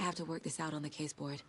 have to work this out on the case board.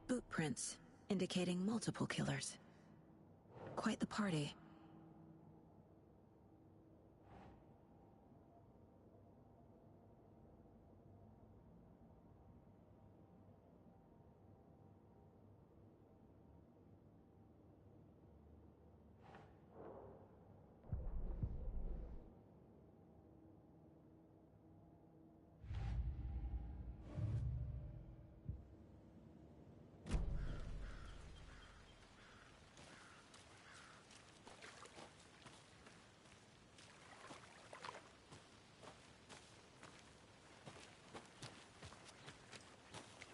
Boot prints, indicating multiple killers. Quite the party.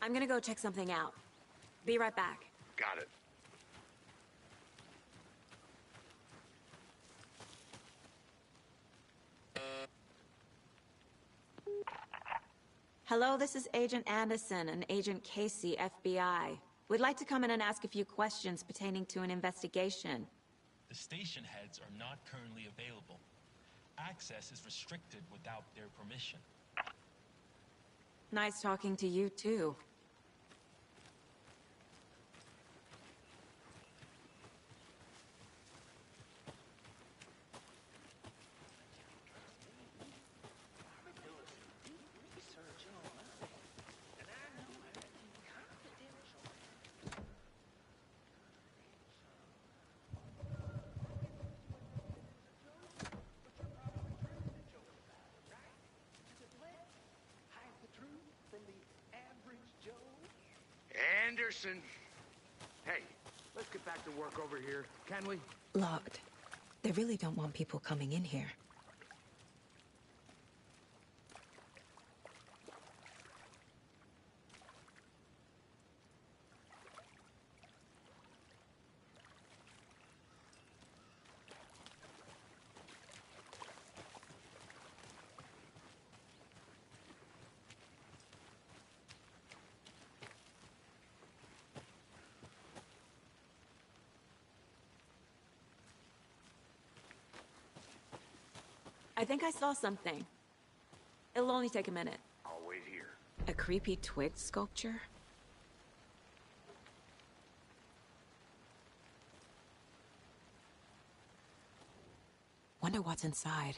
I'm gonna go check something out. Be right back. Got it. Hello, this is Agent Anderson and Agent Casey, FBI. We'd like to come in and ask a few questions pertaining to an investigation. The station heads are not currently available. Access is restricted without their permission. Nice talking to you, too. Anderson! Hey, let's get back to work over here, can we? Locked. They really don't want people coming in here. I think I saw something. It'll only take a minute. I'll wait here. A creepy twig sculpture? Wonder what's inside.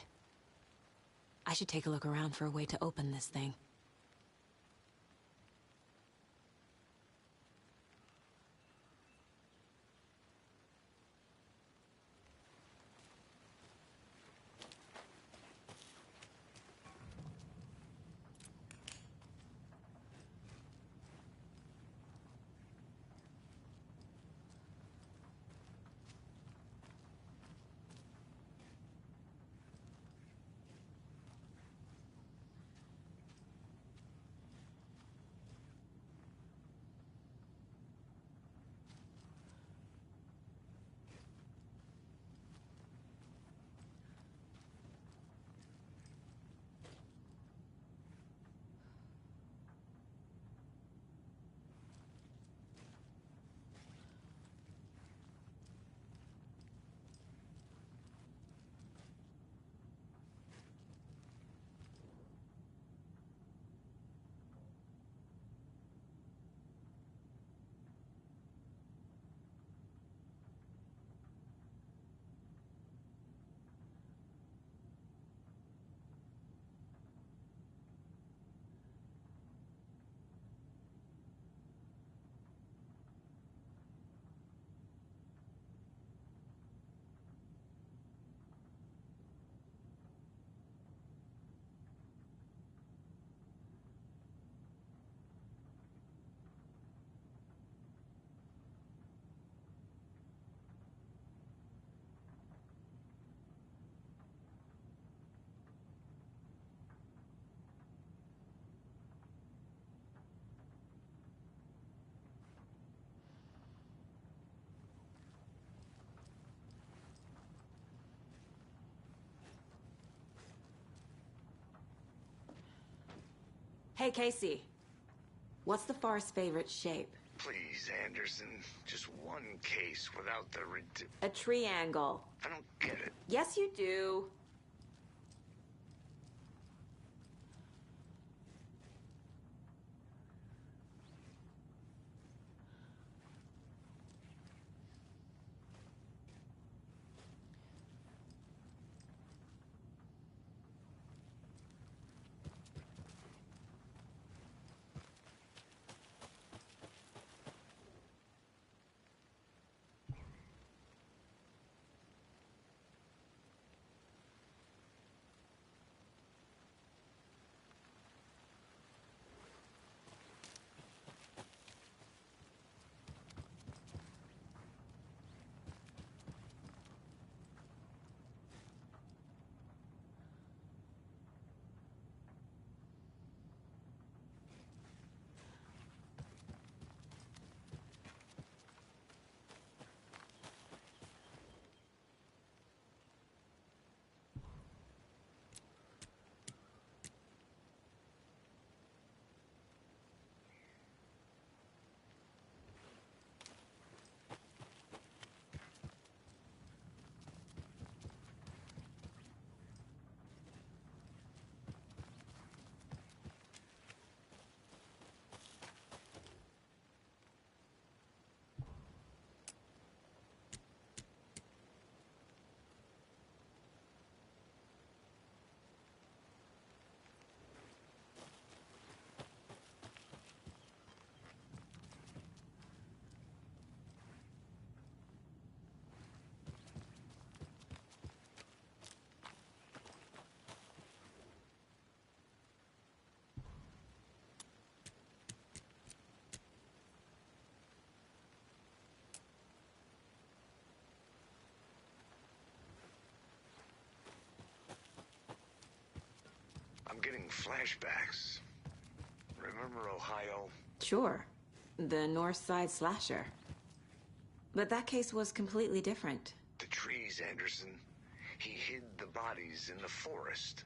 I should take a look around for a way to open this thing. Hey, Casey. What's the Forest's favorite shape? Please, Anderson. Just one case without the A triangle. I don't get it. Yes, you do. I'm getting flashbacks. Remember Ohio? Sure. The North Side slasher. But that case was completely different. The trees, Anderson. He hid the bodies in the forest.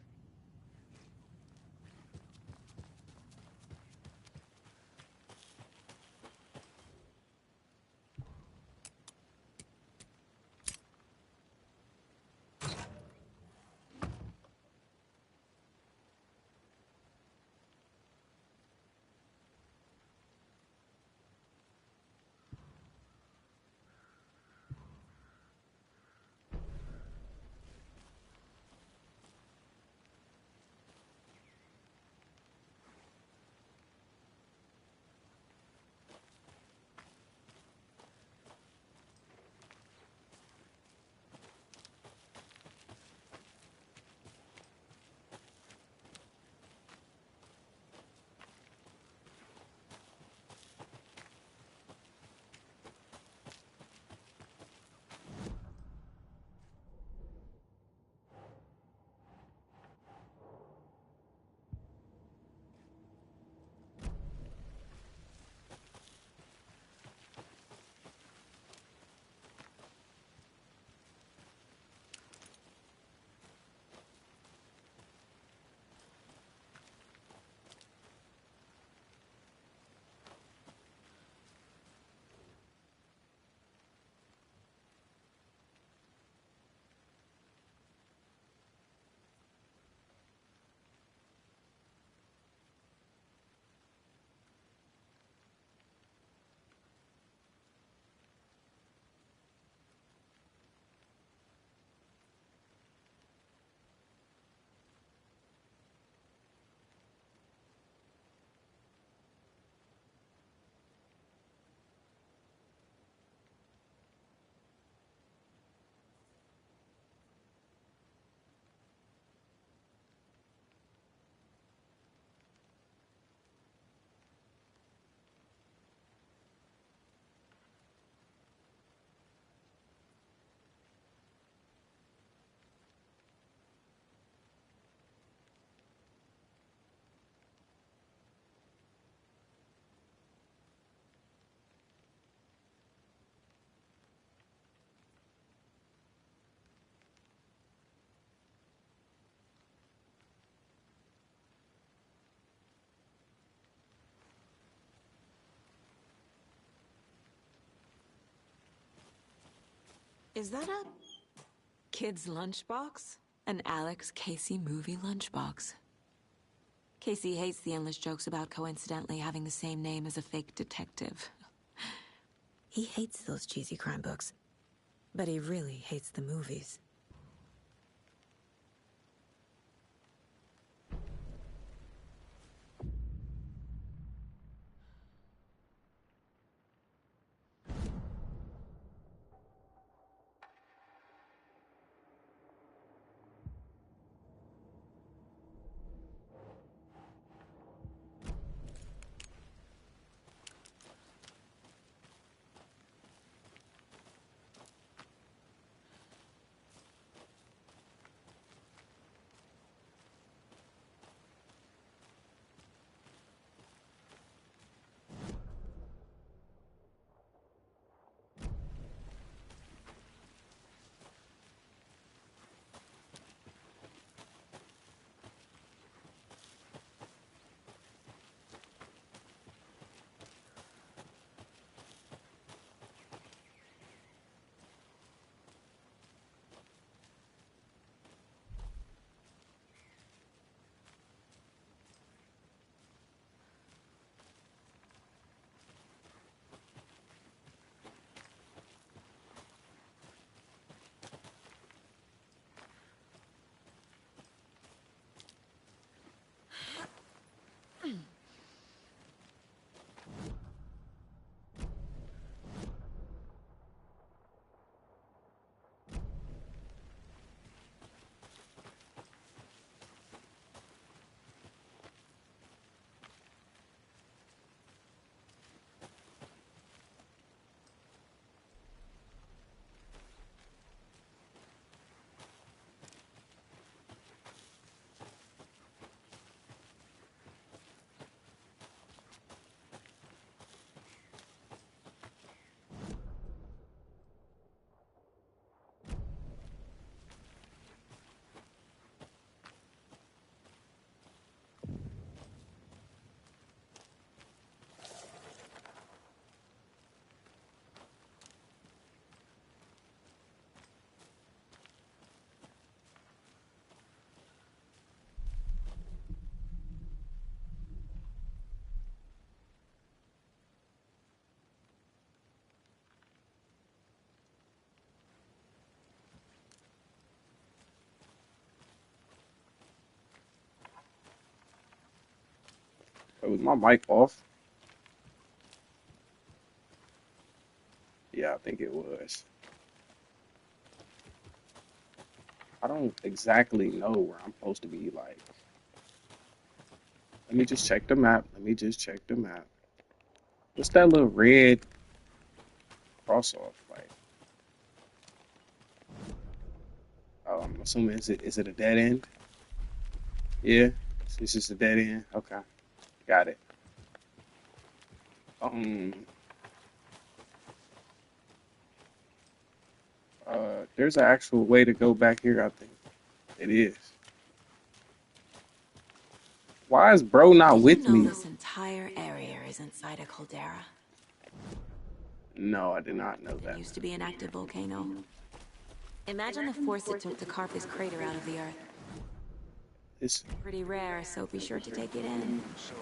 Is that a kid's lunchbox? An Alex Casey movie lunchbox. Casey hates the endless jokes about coincidentally having the same name as a fake detective. He hates those cheesy crime books, but he really hates the movies. Was my mic off? Yeah, I think it was. I don't exactly know where I'm supposed to be. Like, let me just check the map. Let me just check the map. What's that little red cross off? Like, oh, I'm assuming is it a dead end? Yeah, it's just a dead end. Okay, got it. Um, there's an actual way to go back here. I think it is. Why is bro not Did you with know me? this entire area is inside a caldera? No, I did not know It that. used to be an active volcano. Imagine the force it took to carve this crater out of the earth. It's Pretty rare, so be sure to take it in. So,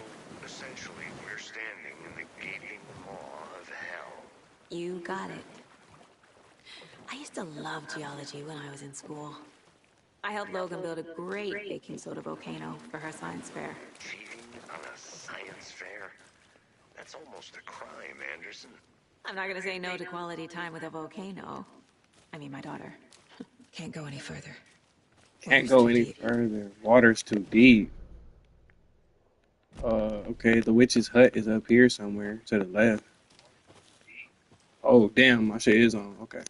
essentially, we're standing in the gaping maw of hell. You got it. I used to love geology when I was in school. I helped Logan build a great baking soda volcano for her science fair. Cheating on a science fair? That's almost a crime, Anderson. I'm not gonna say no to quality time with a volcano. I mean, my daughter. Can't go any further. can't Water's go too any deep. further. Water's too deep. Okay, the witch's hut is up here somewhere to the left. Oh, damn, my shit is on. Okay.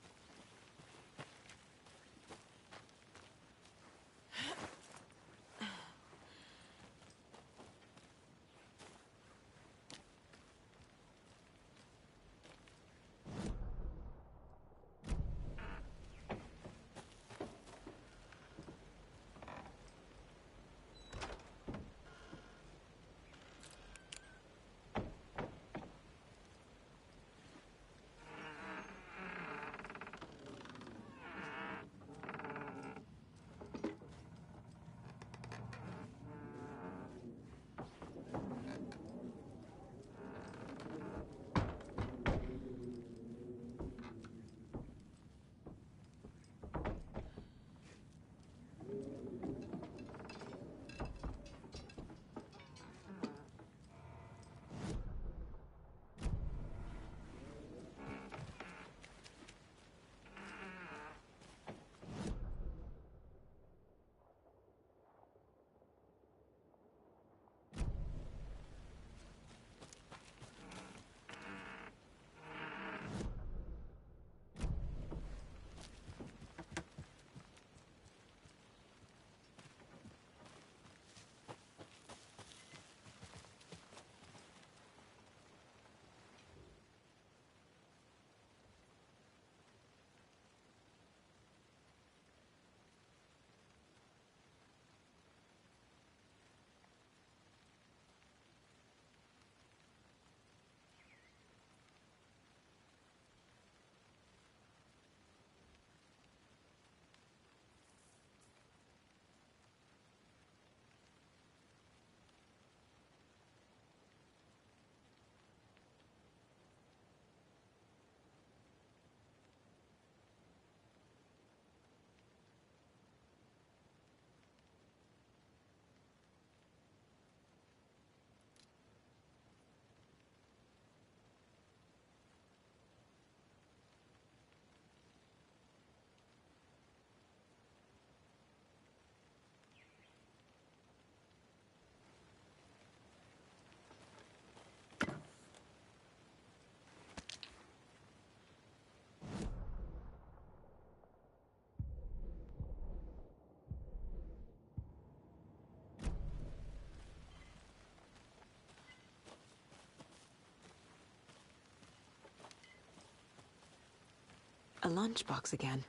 A lunchbox again.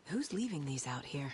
Who's leaving these out here?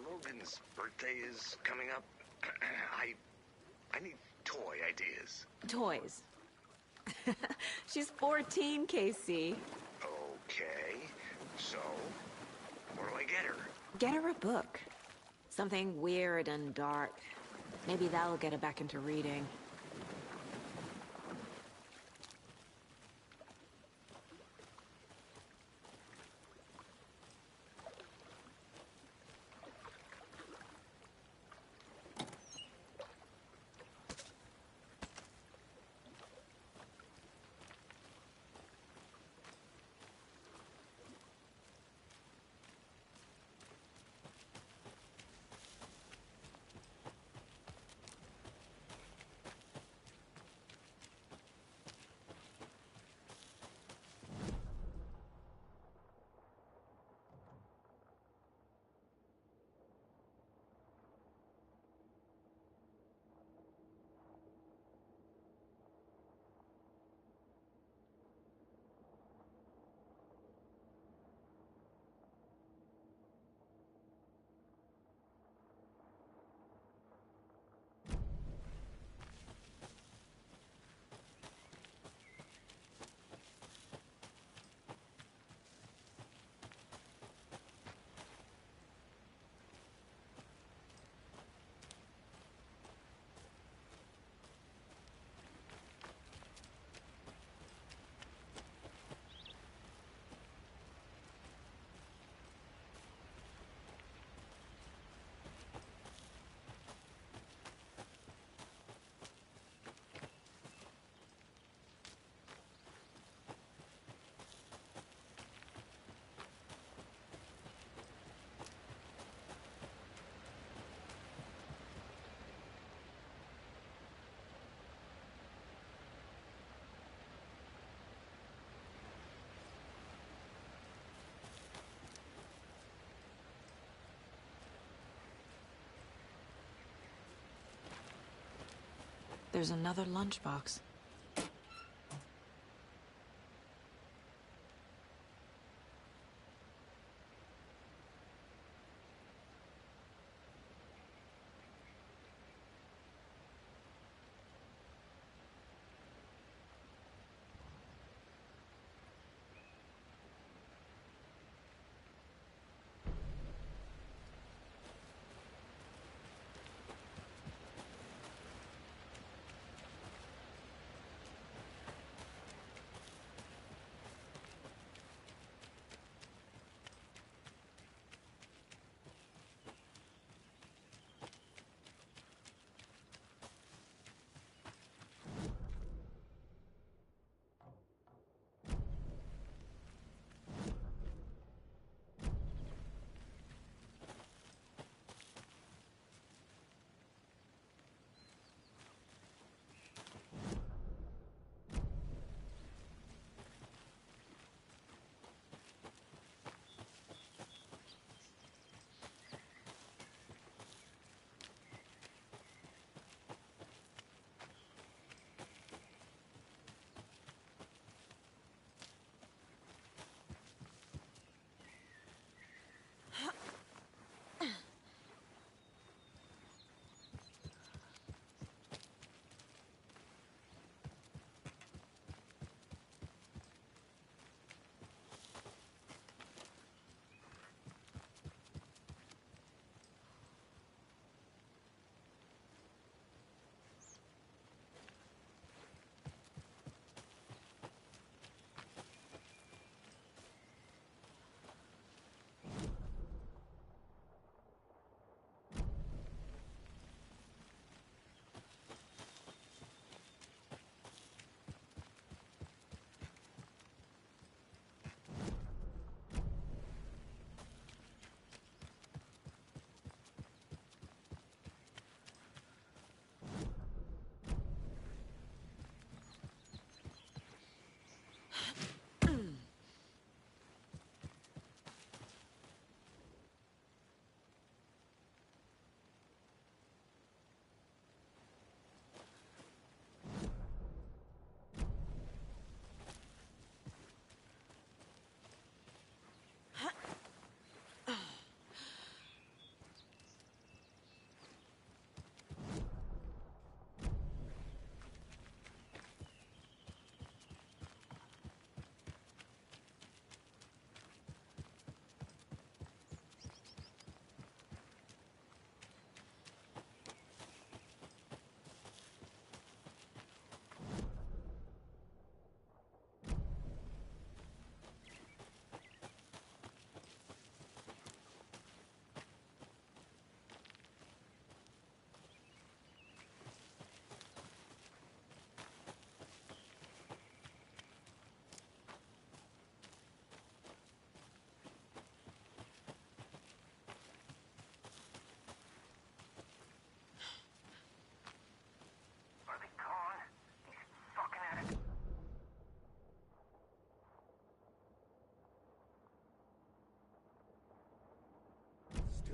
Logan's birthday is coming up. I need toy ideas. Toys. She's 14, Casey. Okay, so what do I get her? Get her a book. Something weird and dark. Maybe that'll get her back into reading. There's another lunchbox.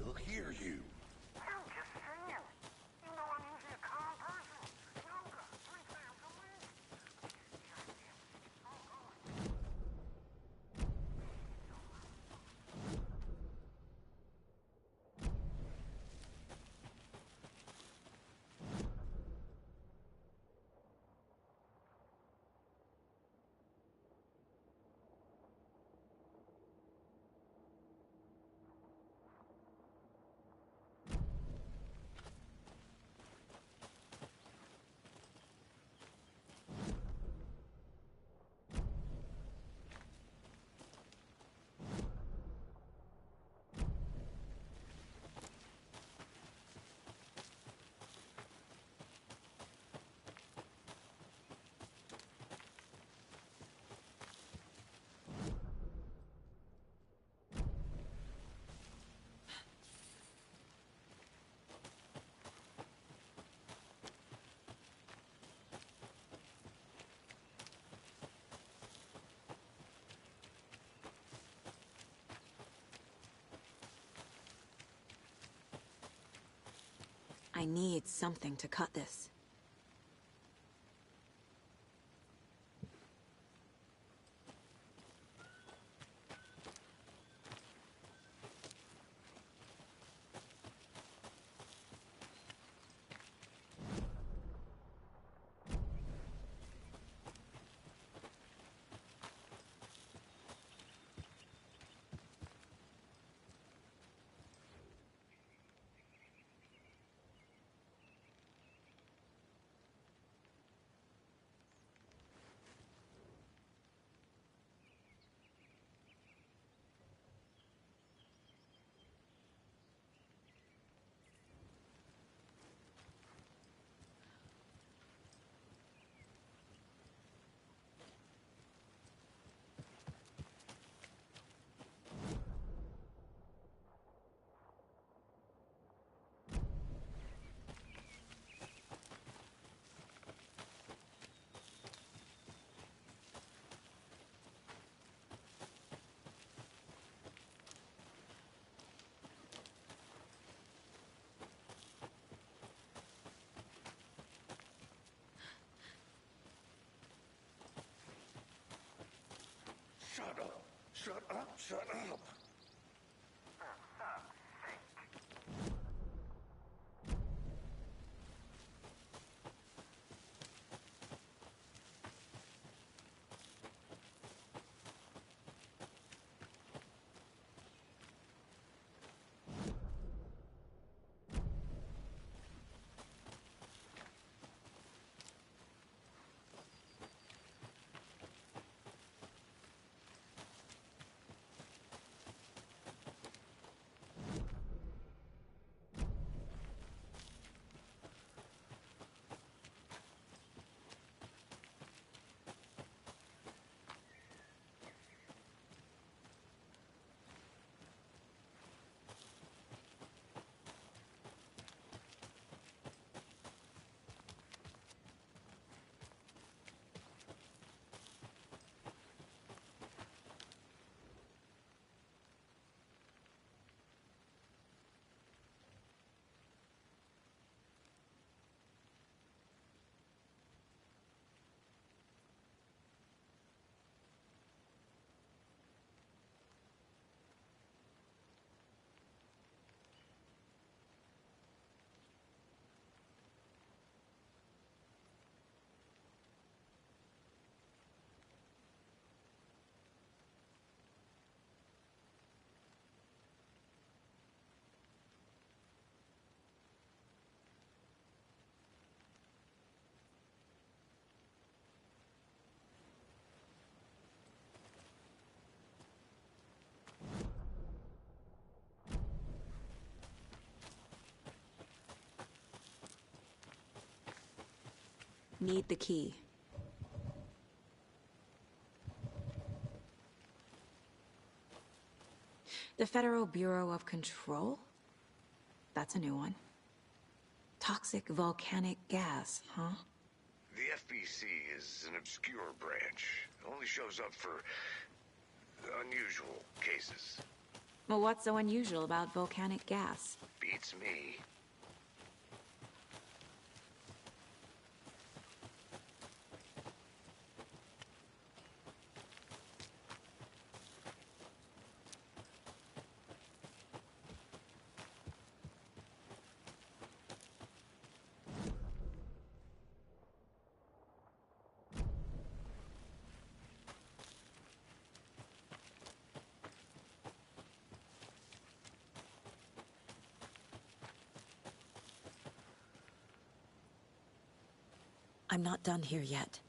He'll hear you. I'm just saying. You know I'm usually a calm person. Yoga, 3 times a week. I need something to cut this. Shut up. Shut up. Shut up. Need the key. The Federal Bureau of Control? That's a new one. Toxic volcanic gas, huh? The FBC is an obscure branch. It only shows up for unusual cases. Well, what's so unusual about volcanic gas? Beats me. I'm not done here yet.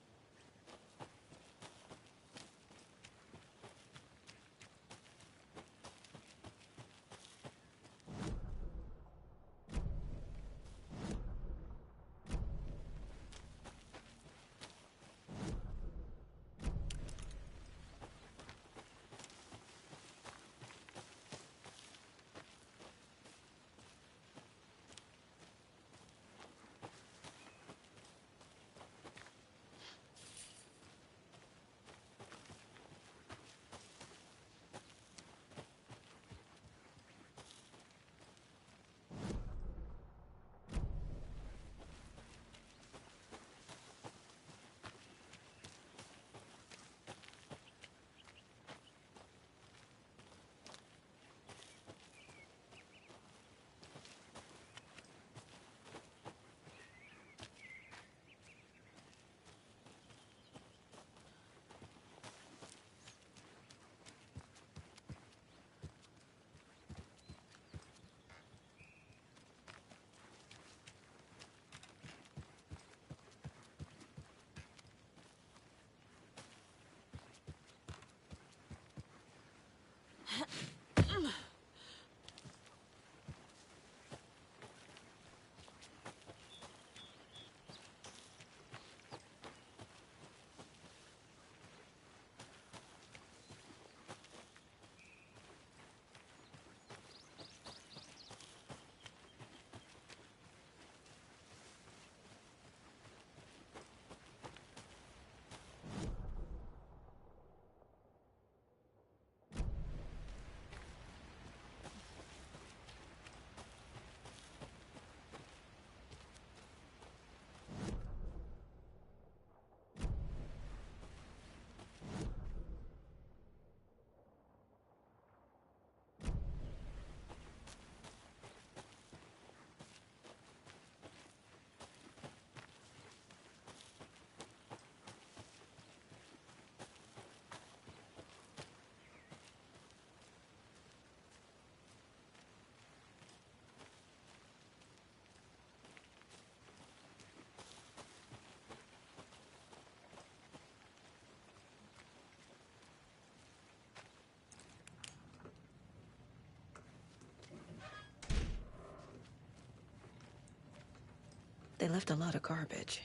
They left a lot of garbage.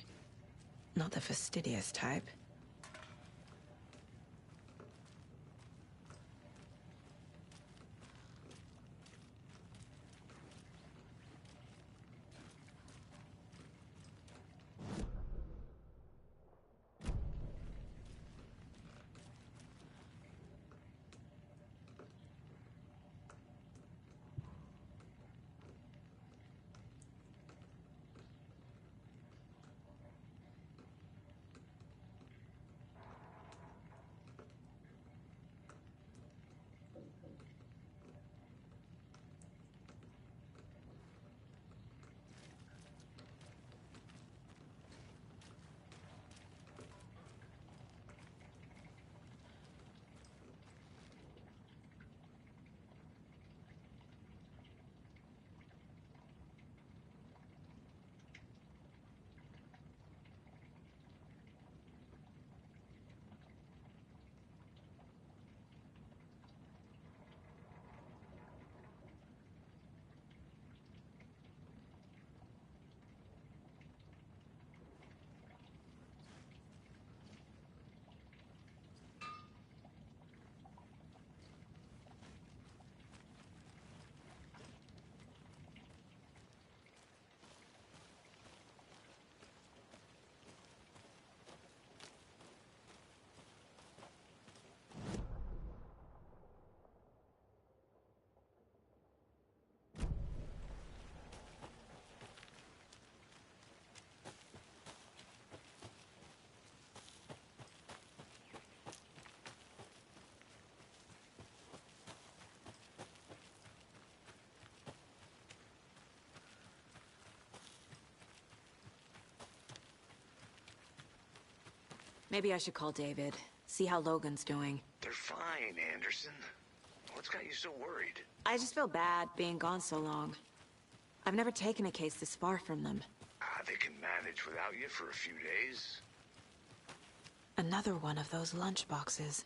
Not the fastidious type. Maybe I should call David, see how Logan's doing. They're fine, Anderson. What's got you so worried? I just feel bad being gone so long. I've never taken a case this far from them. They can manage without you for a few days. Another one of those lunchboxes.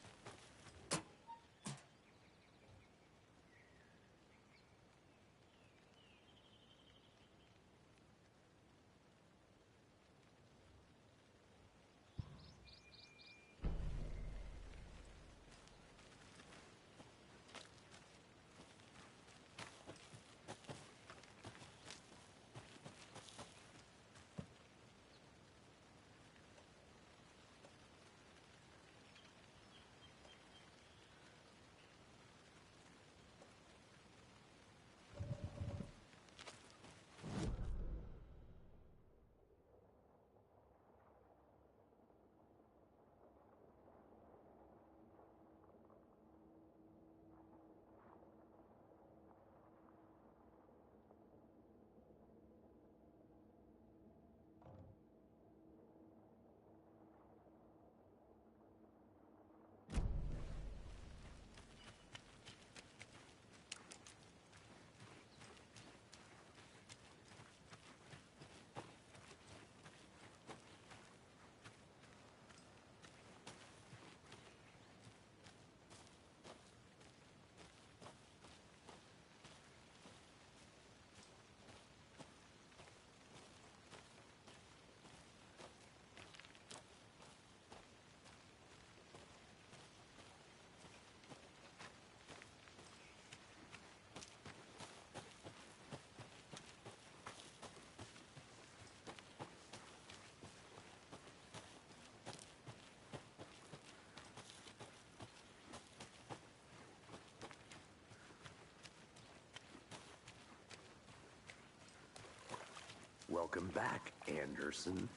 Welcome back, Anderson.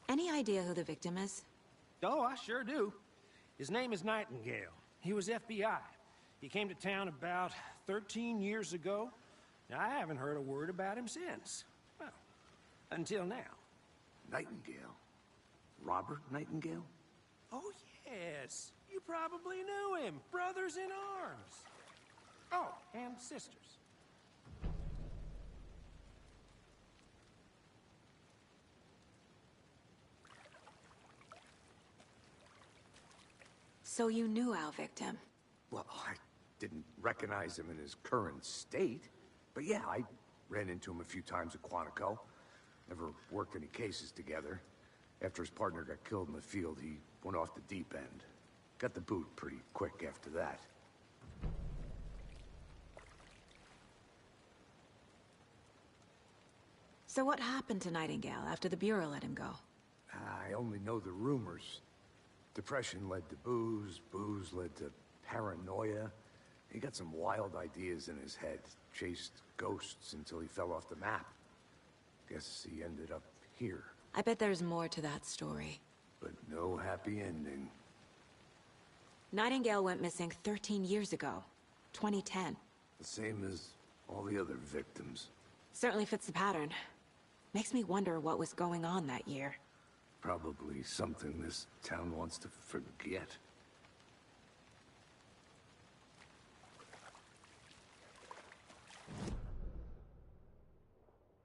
Any idea who the victim is? Oh, I sure do. His name is Nightingale. He was FBI. He came to town about 13 years ago. Now, I haven't heard a word about him since. Well, until now. Nightingale? Robert Nightingale? Oh, yes. You probably knew him. Brothers in arms. Oh, and sisters. So you knew our victim? Well, I didn't recognize him in his current state. But yeah, I ran into him a few times at Quantico. Never worked any cases together. After his partner got killed in the field, he went off the deep end. Got the boot pretty quick after that. So what happened to Nightingale after the Bureau let him go? I only know the rumors. Depression led to booze, booze led to paranoia. He got some wild ideas in his head, chased ghosts until he fell off the map. Guess he ended up here. I bet there's more to that story. But no happy ending. Nightingale went missing 13 years ago, 2010. The same as all the other victims. Certainly fits the pattern. Makes me wonder what was going on that year. Probably something this town wants to forget.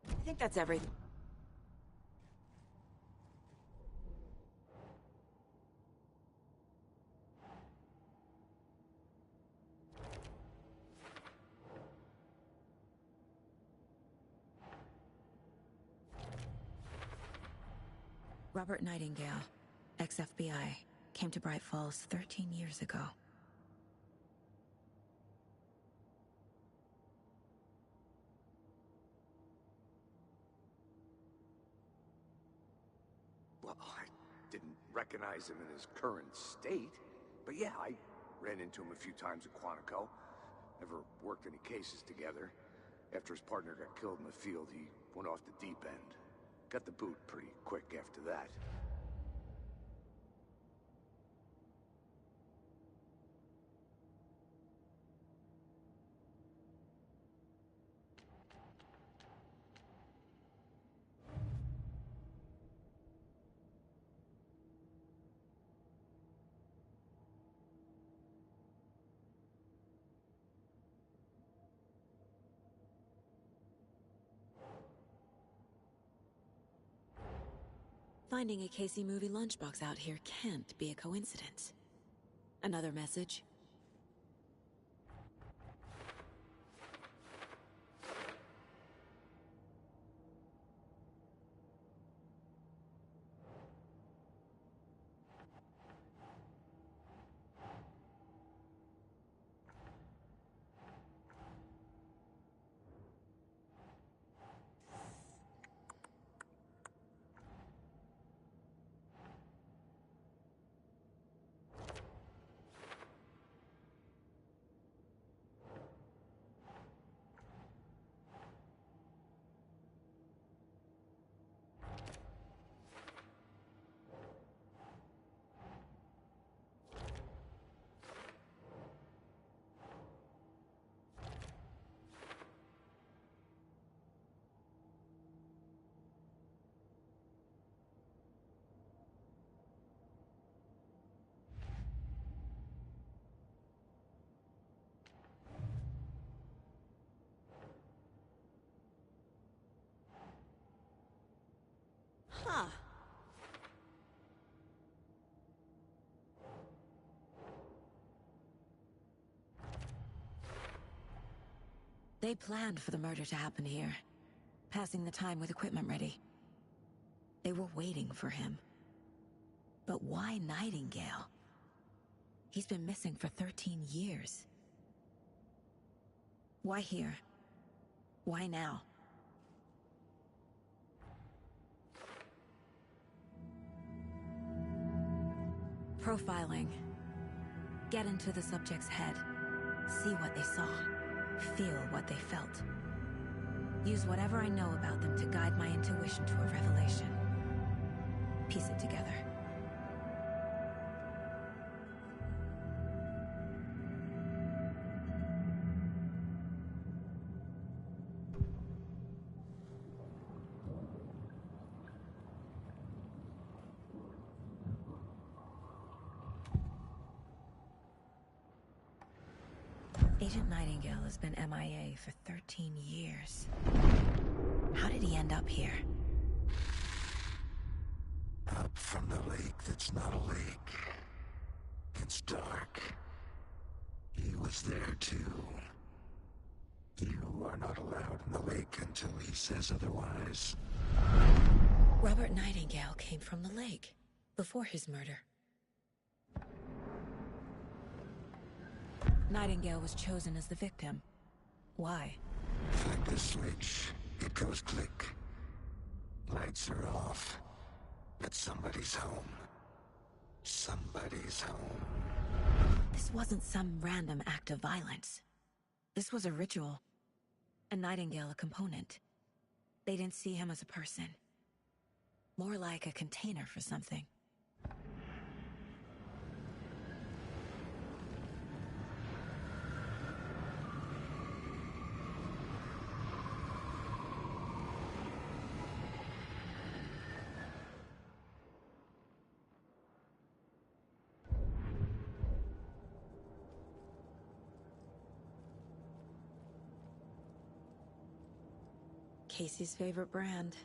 I think that's everything. Robert Nightingale, ex-FBI, came to Bright Falls 13 years ago. Well, I didn't recognize him in his current state. But yeah, I ran into him a few times at Quantico. Never worked any cases together. After his partner got killed in the field, he went off the deep end. Got the boot pretty quick after that. Finding a Casey movie lunchbox out here can't be a coincidence. Another message? Huh. They planned for the murder to happen here, passing the time with equipment ready. They were waiting for him. But why Nightingale? He's been missing for 13 years. Why here? Why now? Profiling. Get into the subject's head. See what they saw. Feel what they felt. Use whatever I know about them to guide my intuition to a revelation. Piece it together. Agent Nightingale has been MIA for 13 years. How did he end up here? Up from the lake that's not a lake. It's dark. He was there too. You are not allowed in the lake until he says otherwise. Robert Nightingale came from the lake, before his murder. Nightingale was chosen as the victim. Why? Flick the switch, it goes click. Lights are off. But somebody's home. Somebody's home. This wasn't some random act of violence. This was a ritual. And Nightingale a component. They didn't see him as a person. More like a container for something. Casey's favorite brand.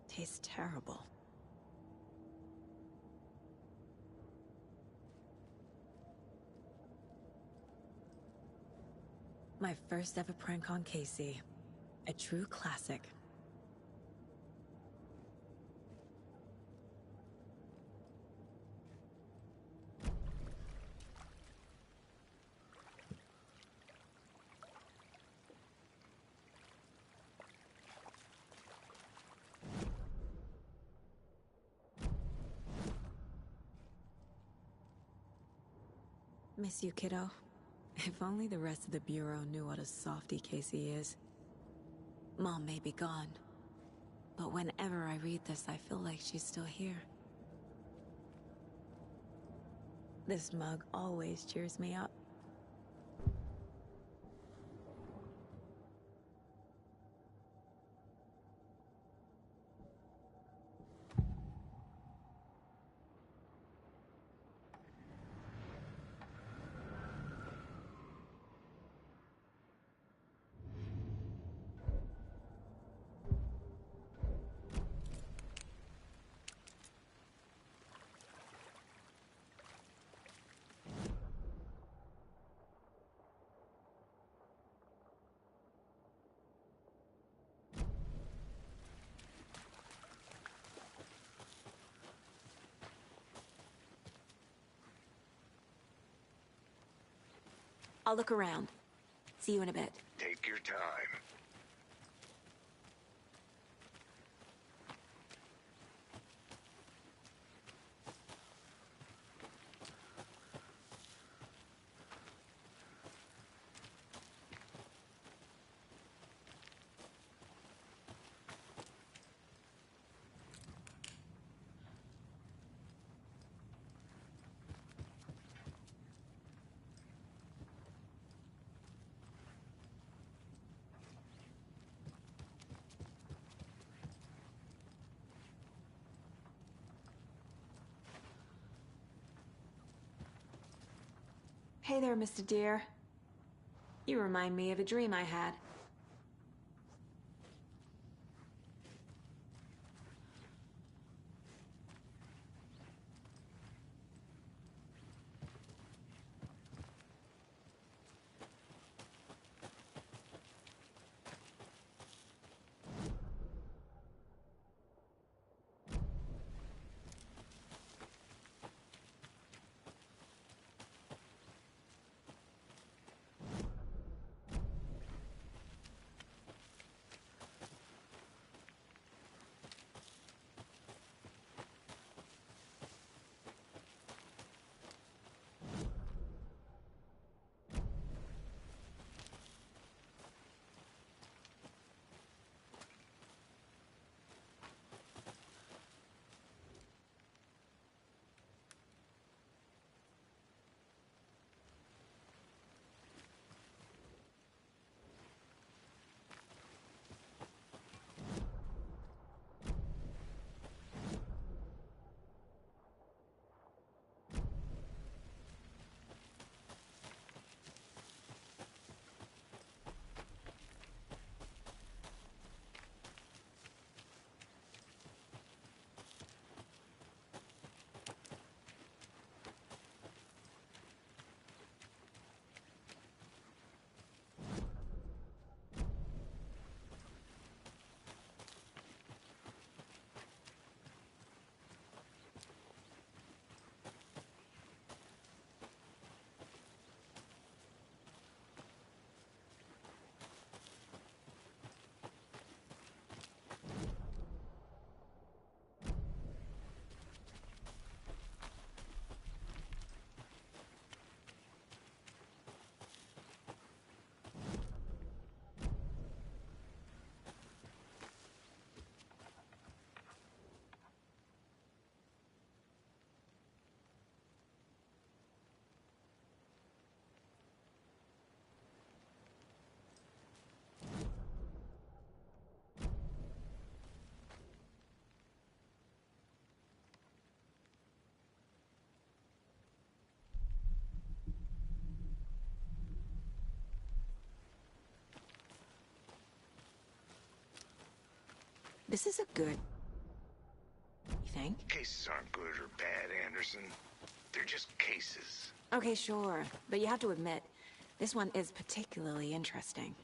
Tastes terrible. My first ever prank on Casey. A true classic. Miss you, kiddo. If only the rest of the Bureau knew what a softy Casey is. Mom may be gone, but whenever I read this, I feel like she's still here. This mug always cheers me up. I'll look around. See you in a bit. Take your time. Hey there, Mr. Deer. You remind me of a dream I had. This is a good... You think? Cases aren't good or bad, Anderson. They're just cases. Okay, sure. But you have to admit, this one is particularly interesting.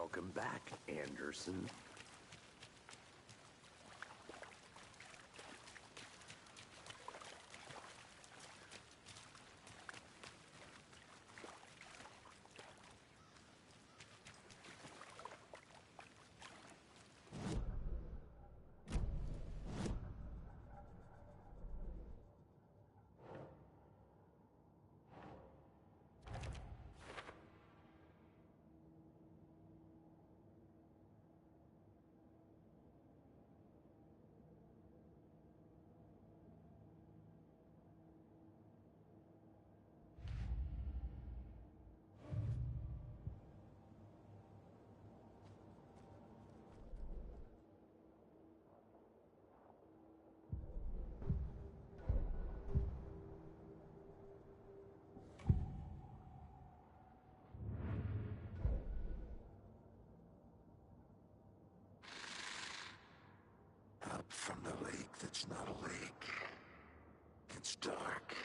Welcome back, Anderson. Up from the lake that's not a lake. It's dark.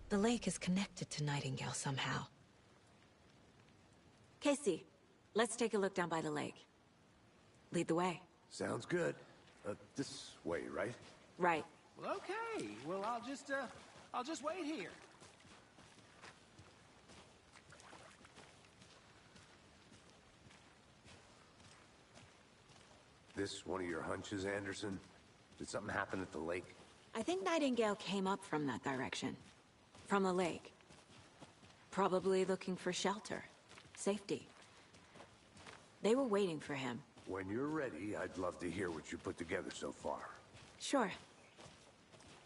The lake is connected to Nightingale somehow. Casey, let's take a look down by the lake. Lead the way. Sounds good. This way, right? Right. Well, okay. Well, I'll just wait here. This one of your hunches, Anderson? Did something happen at the lake? I think Nightingale came up from that direction. From the lake. Probably looking for shelter. Safety. They were waiting for him. When you're ready, I'd love to hear what you put together so far. Sure.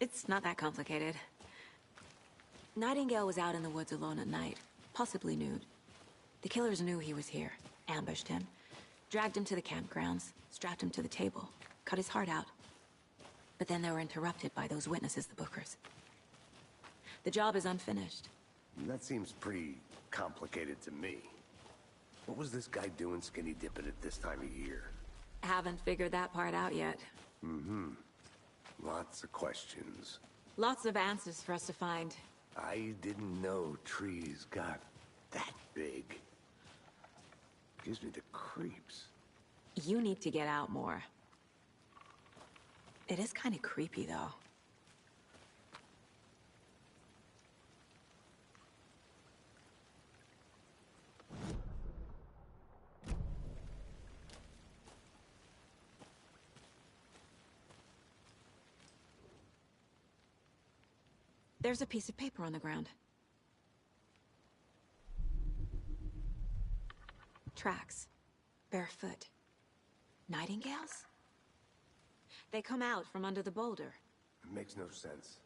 It's not that complicated. Nightingale was out in the woods alone at night, possibly nude. The killers knew he was here, ambushed him, dragged him to the campgrounds, strapped him to the table, cut his heart out. But then they were interrupted by those witnesses, the Bookers. The job is unfinished. That seems pretty complicated to me. What was this guy doing skinny dipping at this time of year? Haven't figured that part out yet. Lots of questions. Lots of answers for us to find. I didn't know trees got that big. Gives me the creeps. You need to get out more. It is kind of creepy, though. There's a piece of paper on the ground. Tracks. Barefoot. Nightingales? They come out from under the boulder. It makes no sense.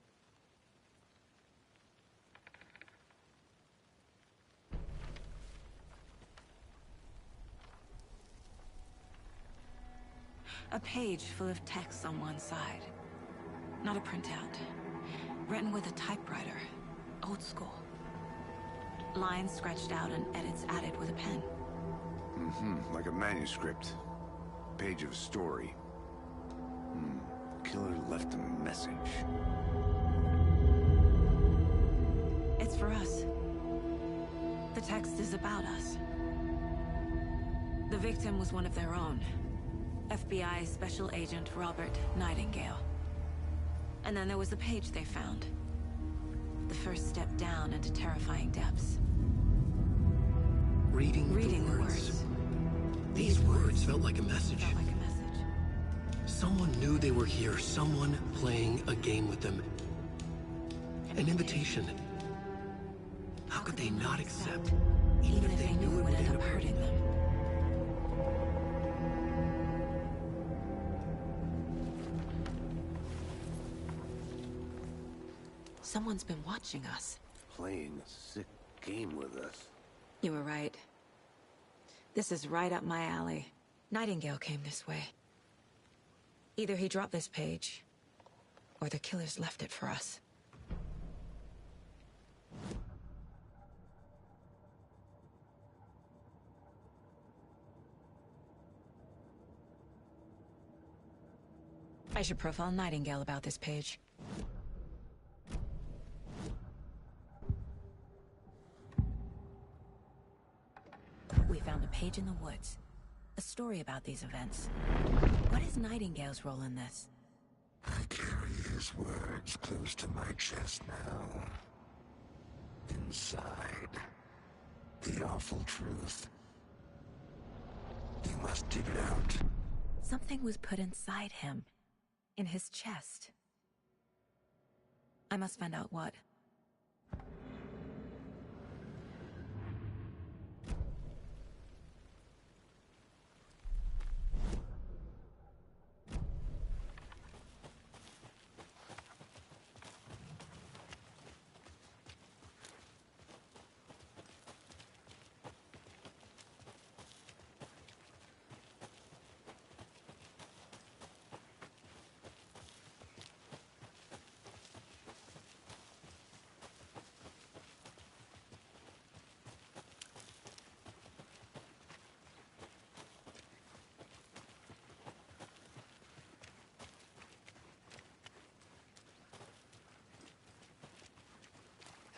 A page full of text on one side. Not a printout. Written with a typewriter. Old school. Lines scratched out and edits added with a pen. Like a manuscript. Page of a story. Killer left a message. It's for us. The text is about us. The victim was one of their own. FBI Special Agent Robert Nightingale. And then there was the page they found. The first step down into terrifying depths. Reading Reading the words. These words felt like a message. Felt like a message. Someone knew they were here, someone playing a game with them. An invitation. How could they not accept, even if they knew it would end up hurting them? Someone's been watching us. Playing a sick game with us. You were right. This is right up my alley. Nightingale came this way. Either he dropped this page, or the killers left it for us. I should profile Nightingale about this page. We found a page in the woods. A story about these events. What is Nightingale's role in this? I carry his words close to my chest now. Inside, the awful truth. You must dig it out. Something was put inside him. In his chest. I must find out what.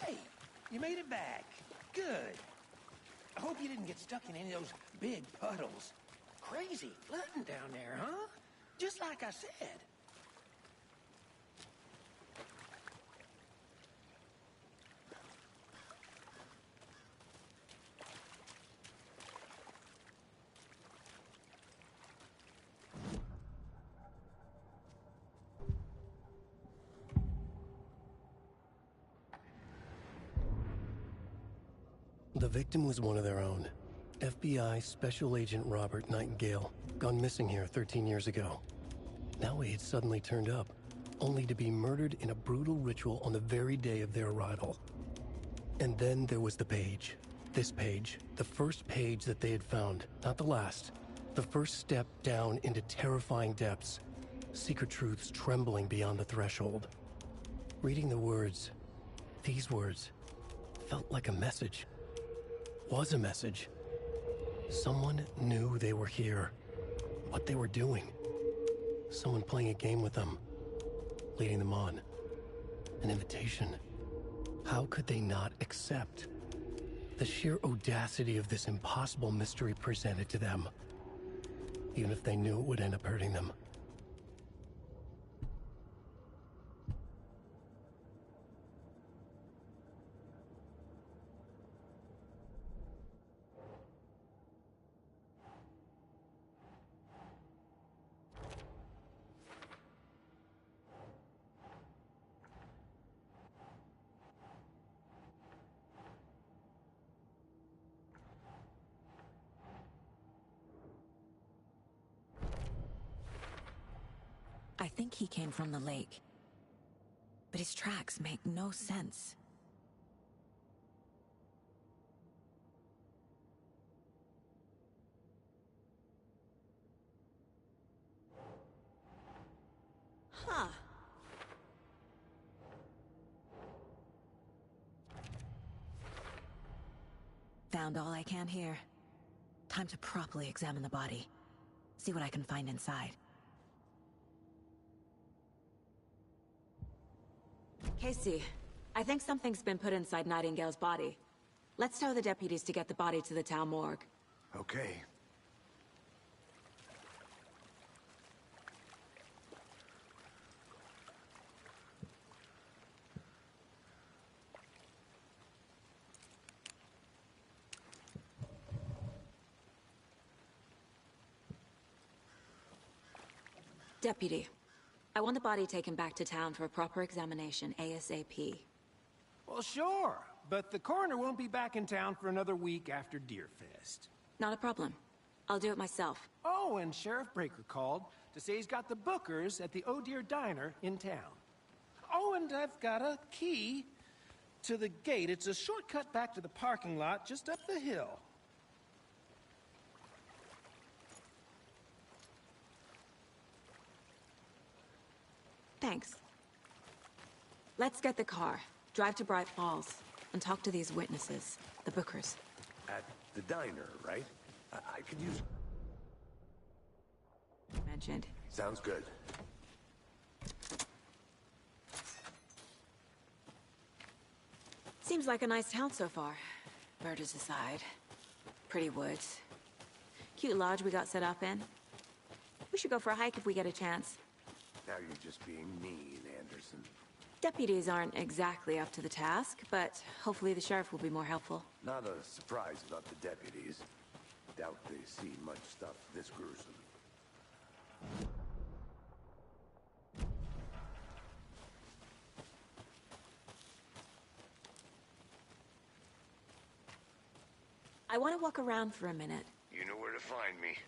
Hey, you made it back. Good. I hope you didn't get stuck in any of those big puddles. Crazy flooding down there, huh? Just like I said. The victim was one of their own. FBI Special Agent Robert Nightingale, gone missing here 13 years ago. Now he had suddenly turned up, only to be murdered in a brutal ritual on the very day of their arrival. And then there was the page. This page, the first page that they had found, not the last. The first step down into terrifying depths. Secret truths trembling beyond the threshold. Reading the words, these words, felt like a message. Was a message. Someone knew they were here. What they were doing. Someone playing a game with them. Leading them on. An invitation. How could they not accept? The sheer audacity of this impossible mystery presented to them. Even if they knew it would end up hurting them. I think he came from the lake. But his tracks make no sense. Huh. Found all I can here. Time to properly examine the body. See what I can find inside. Casey, I think something's been put inside Nightingale's body. Let's tell the deputies to get the body to the town morgue. Okay. Deputy, I want the body taken back to town for a proper examination ASAP. Well, sure, but the coroner won't be back in town for another week after Deerfest. Not a problem. I'll do it myself. Oh, and Sheriff Breaker called to say he's got the bookers at the Oh Dear Diner in town. Oh, and I've got a key to the gate. It's a shortcut back to the parking lot just up the hill. Thanks. Let's get the car, drive to Bright Falls, and talk to these witnesses, the bookers. At the diner, right? I could use... Mentioned. Sounds good. Seems like a nice town so far. Murders aside. Pretty woods. Cute lodge we got set up in. We should go for a hike if we get a chance. Now you're just being mean, Anderson. Deputies aren't exactly up to the task, but hopefully the sheriff will be more helpful. Not a surprise about the deputies. Doubt they see much stuff this gruesome. I want to walk around for a minute. You know where to find me.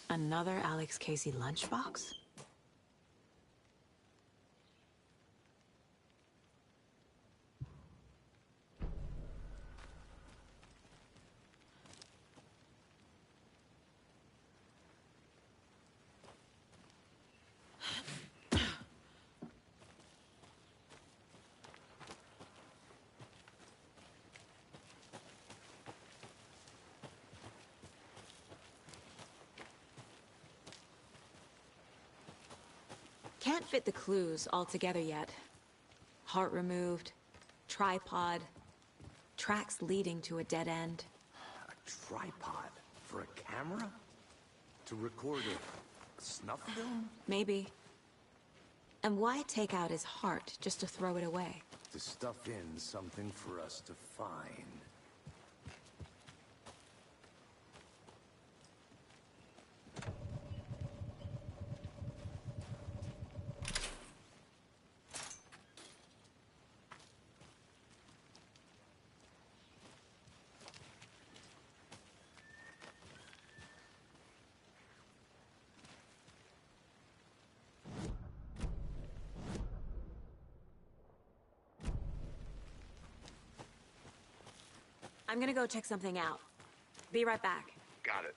Another Alex Casey lunchbox? Can't fit the clues all together yet. Heart removed, tripod, tracks leading to a dead end. A tripod? For a camera? To record a snuff film? Maybe. And why take out his heart just to throw it away? To stuff in something for us to find. I'm gonna go check something out. Be right back. Got it.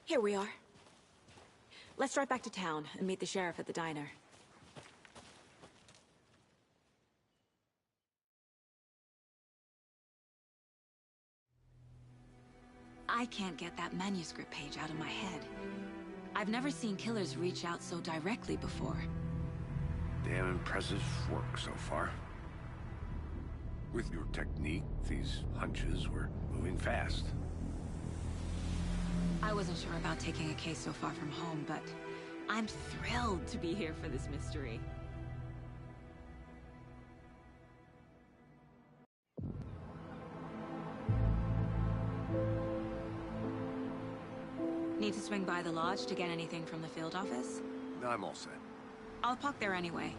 Here we are. Let's drive back to town and meet the sheriff at the diner. I can't get that manuscript page out of my head. I've never seen killers reach out so directly before. Damn impressive work so far. With your technique, these hunches were moving fast. I wasn't sure about taking a case so far from home, but I'm thrilled to be here for this mystery. Need to swing by the lodge to get anything from the field office? I'm all set. I'll park there anyway.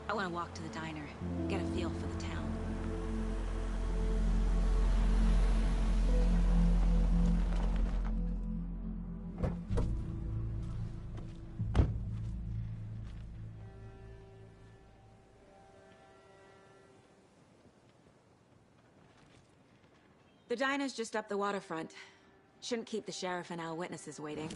I want to walk to the diner, get a feel for the town. The diner's just up the waterfront. Shouldn't keep the sheriff and our witnesses waiting.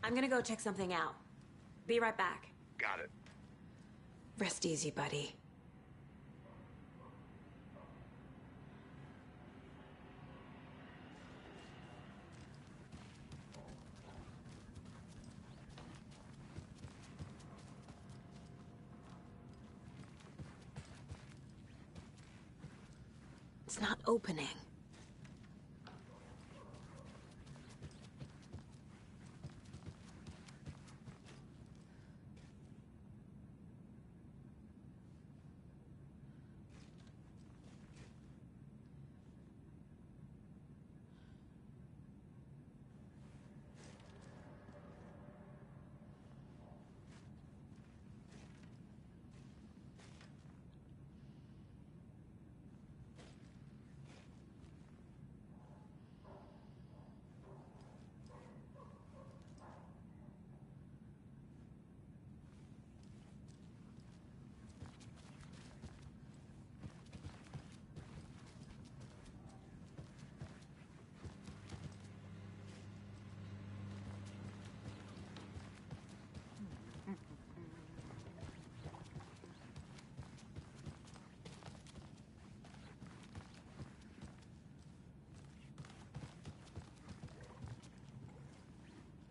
I'm gonna go check something out. Be right back. Got it. Rest easy, buddy. It's not opening.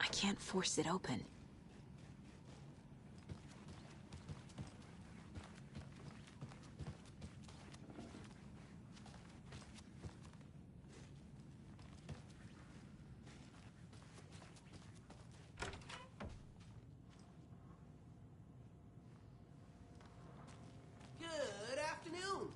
I can't force it open. Good afternoon.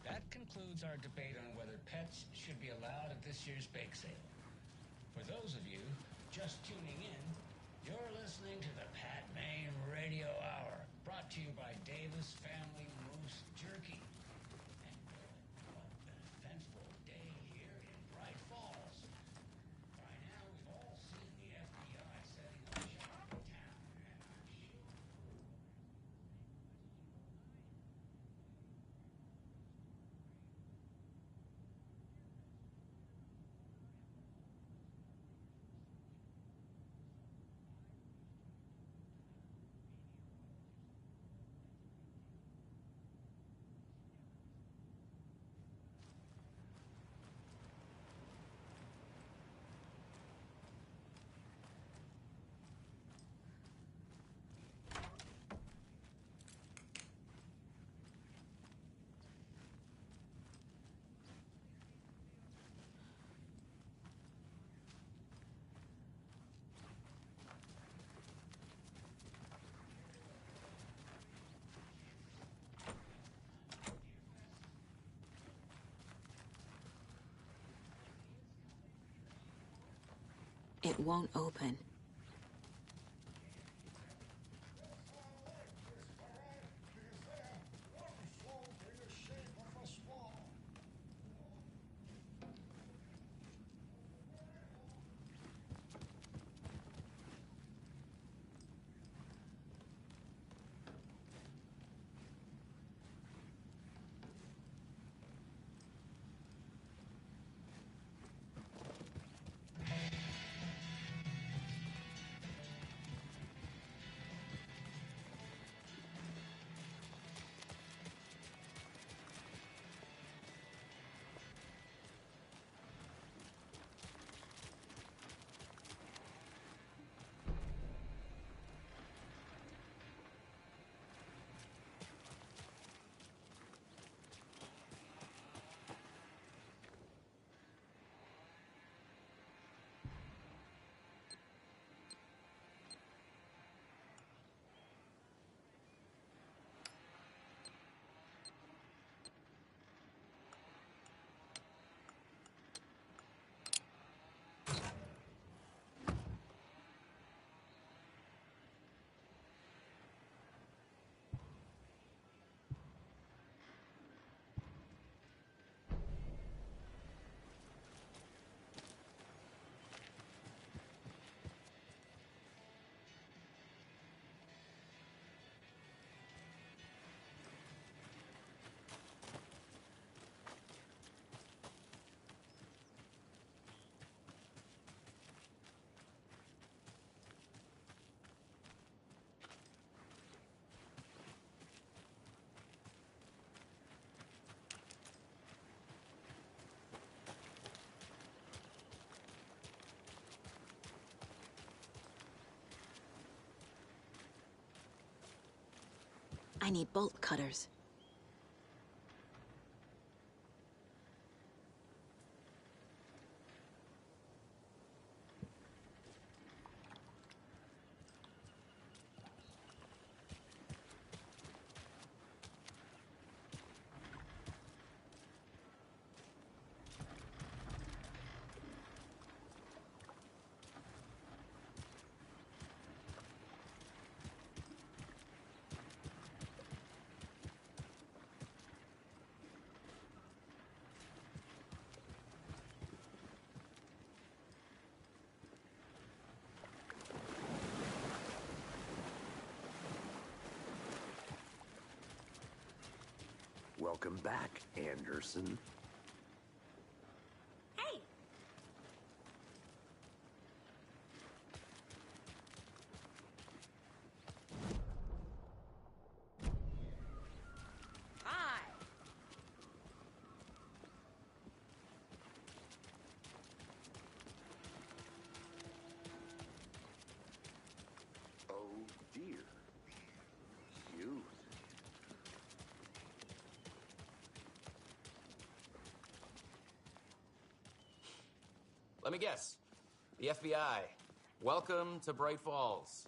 That concludes our debate on whether pets should be allowed at this year's bake sale. For those of you just tuning in, you're listening to the Pat Maine Radio Hour, brought to you by Davis Family Moose Jerky. And what an eventful day here in Bright Falls. By now, we've all seen the FBI setting up shop in town, and I'm sure. It won't open. I need bolt cutters. Welcome back, Anderson. Hey! Hi! Oh, dear. Cute. Let me guess. The FBI. Welcome to Bright Falls.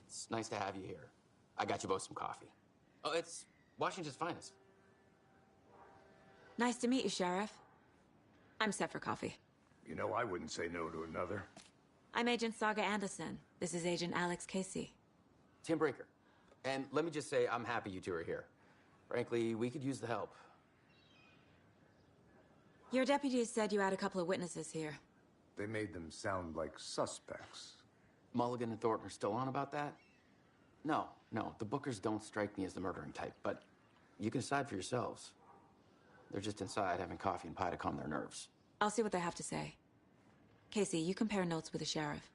It's nice to have you here. I got you both some coffee. Oh, it's Washington's finest. Nice to meet you, Sheriff. I'm set for coffee. You know, I wouldn't say no to another. I'm Agent Saga Anderson. This is Agent Alex Casey. Tim Brinker. And let me just say, I'm happy you two are here. Frankly, we could use the help. Your deputies said you had a couple of witnesses here. They made them sound like suspects. Mulligan and Thornton are still on about that? No, the Bookers don't strike me as the murdering type, but you can decide for yourselves. They're just inside having coffee and pie to calm their nerves. I'll see what they have to say. Casey, you compare notes with the sheriff.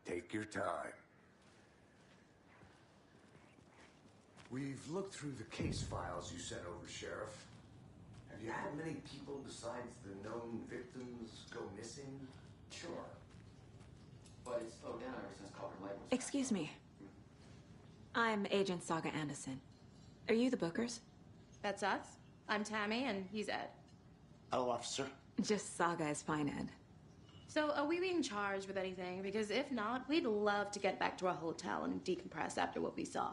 Take your time. We've looked through the case files you sent over, Sheriff. Have you had many people besides the known victims go missing? Sure. But it's slowed down ever since Culver Lake was... Excuse me. I'm Agent Saga Anderson. Are you the Bookers? That's us. I'm Tammy, and he's Ed. Hello, officer. Just Saga is fine, Ed. So, are we being charged with anything? Because if not, we'd love to get back to our hotel and decompress after what we saw.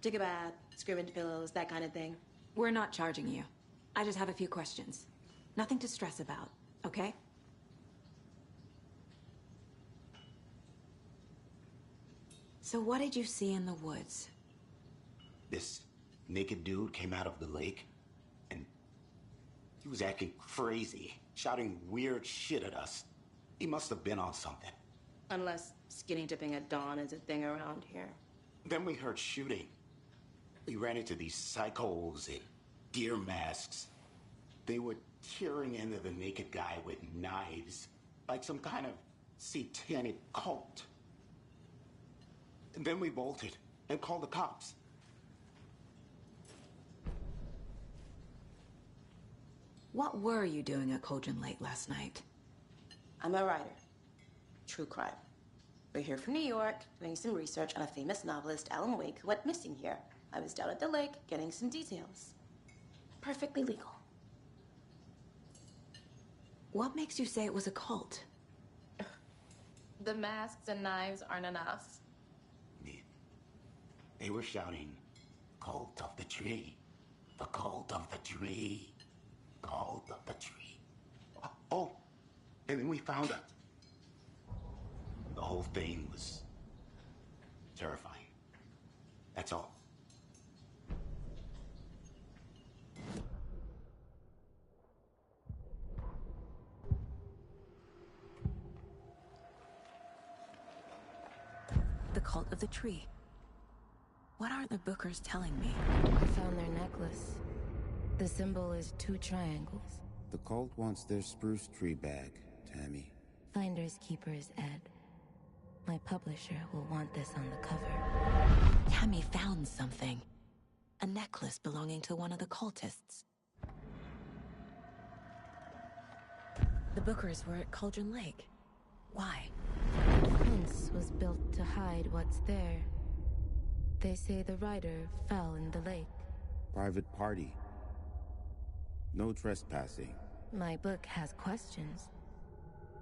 Take a bath, scream into pillows, that kind of thing. We're not charging you. I just have a few questions. Nothing to stress about, okay? So what did you see in the woods? This naked dude came out of the lake, and he was acting crazy, shouting weird shit at us. He must have been on something. Unless skinny dipping at dawn is a thing around here. Then we heard shooting. We ran into these psychos in deer masks. They were tearing into the naked guy with knives, like some kind of satanic cult. And then we bolted and called the cops. What were you doing at Cauldron Lake last night? I'm a writer. True crime. We're here from New York, doing some research on a famous novelist, Alan Wake, who went missing here. I was down at the lake, getting some details. Perfectly legal. What makes you say it was a cult? The masks and knives aren't enough. They were shouting, "Cult of the tree, the cult of the tree, cult of the tree." Oh, and then we found out. The whole thing was terrifying. That's all. The cult of the tree. What aren't the Bookers telling me? I found their necklace. The symbol is 2 triangles. The cult wants their spruce tree back, Tammy. Finders keepers, Ed. My publisher will want this on the cover. Tammy found something. A necklace belonging to one of the cultists. The Bookers were at Cauldron Lake. Why? The fence was built to hide what's there. They say the writer fell in the lake. Private party. No trespassing. My book has questions.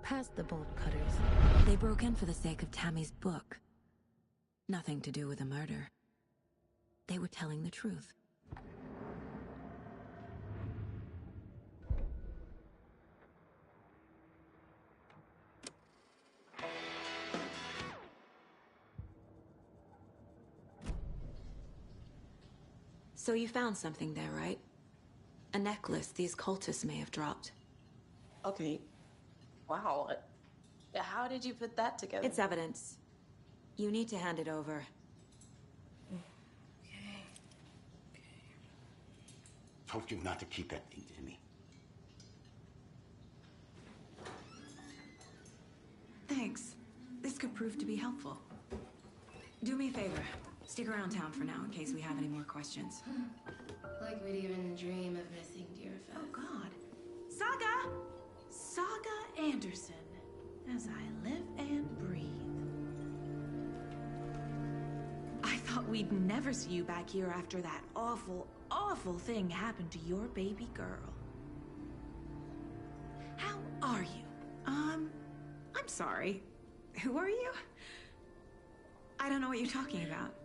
Past the bolt cutters. They broke in for the sake of Tammy's book. Nothing to do with a murder. They were telling the truth. So you found something there, right? A necklace these cultists may have dropped. Okay. Wow. How did you put that together? It's evidence. You need to hand it over. Told you not to keep that thing to me. Thanks. This could prove to be helpful. Do me a favor. Stick around town for now in case we have any more questions. Like we'd even dream of missing dear Fez. Oh, God. Saga! Saga Anderson. As I live and breathe. I thought we'd never see you back here after that awful, awful thing happened to your baby girl. How are you? I'm sorry. Who are you? I don't know what you're talking about.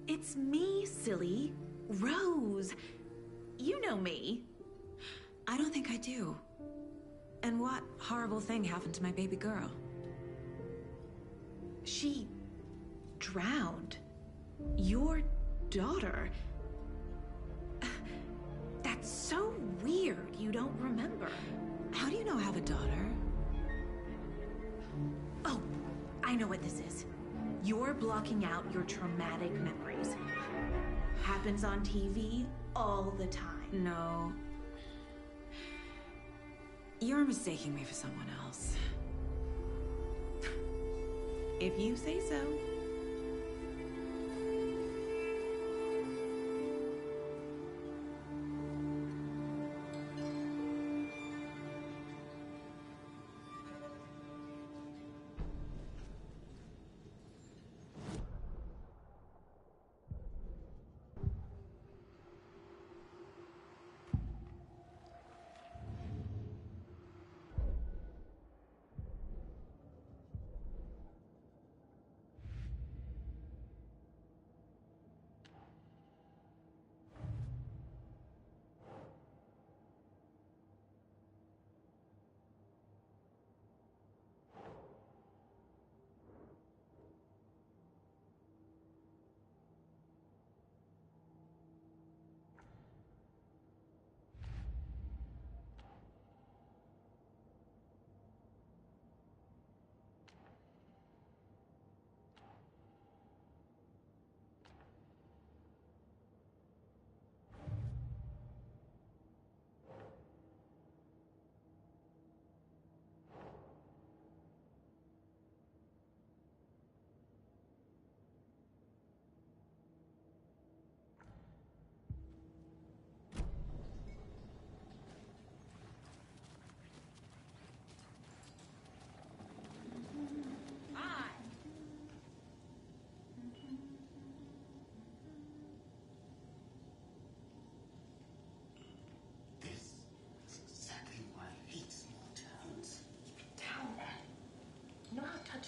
It's me, silly. Rose. You know me. I don't think I do. And what horrible thing happened to my baby girl? She drowned. Your daughter. That's so weird you don't remember. How do you know I have a daughter? Oh, I know what this is. You're blocking out your traumatic memories. Happens on TV all the time. No. You're mistaking me for someone else. If you say so.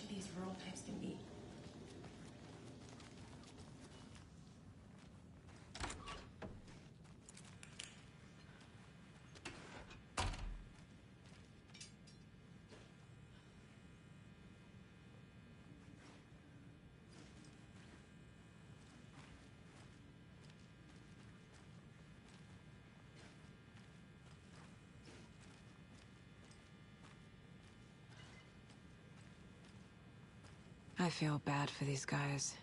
These rural types can be. I feel bad for these guys.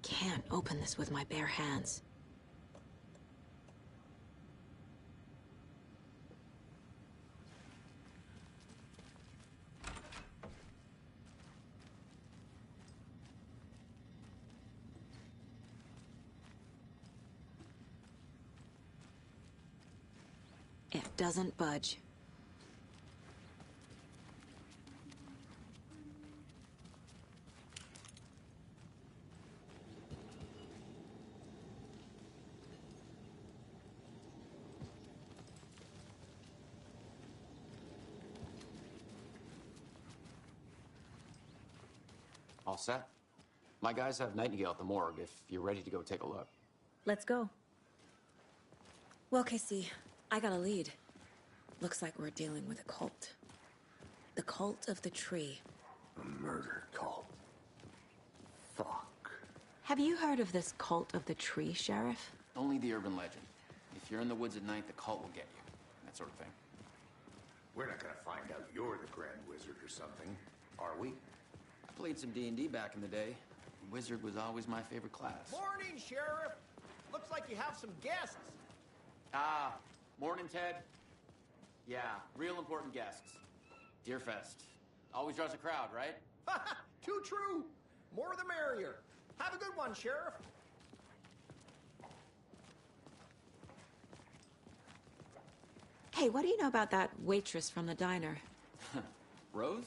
Can't open this with my bare hands. doesn't budge. All set? My guys have Nightingale at the morgue if you're ready to go take a look. Let's go. Well, Casey, I got a lead. Looks like we're dealing with a cult. The cult of the tree. A murder cult. Fuck. Have you heard of this cult of the tree, Sheriff? Only the urban legend. If you're in the woods at night, the cult will get you. That sort of thing. We're not gonna find out you're the Grand Wizard or something, are we? I played some D&D back in the day. Wizard was always my favorite class. Morning, Sheriff. Looks like you have some guests. Ah, morning, Ted. Yeah, real important guests. Deerfest. Always draws a crowd, right? Too true. More the merrier. Have a good one, Sheriff. Hey, what do you know about that waitress from the diner? Rose?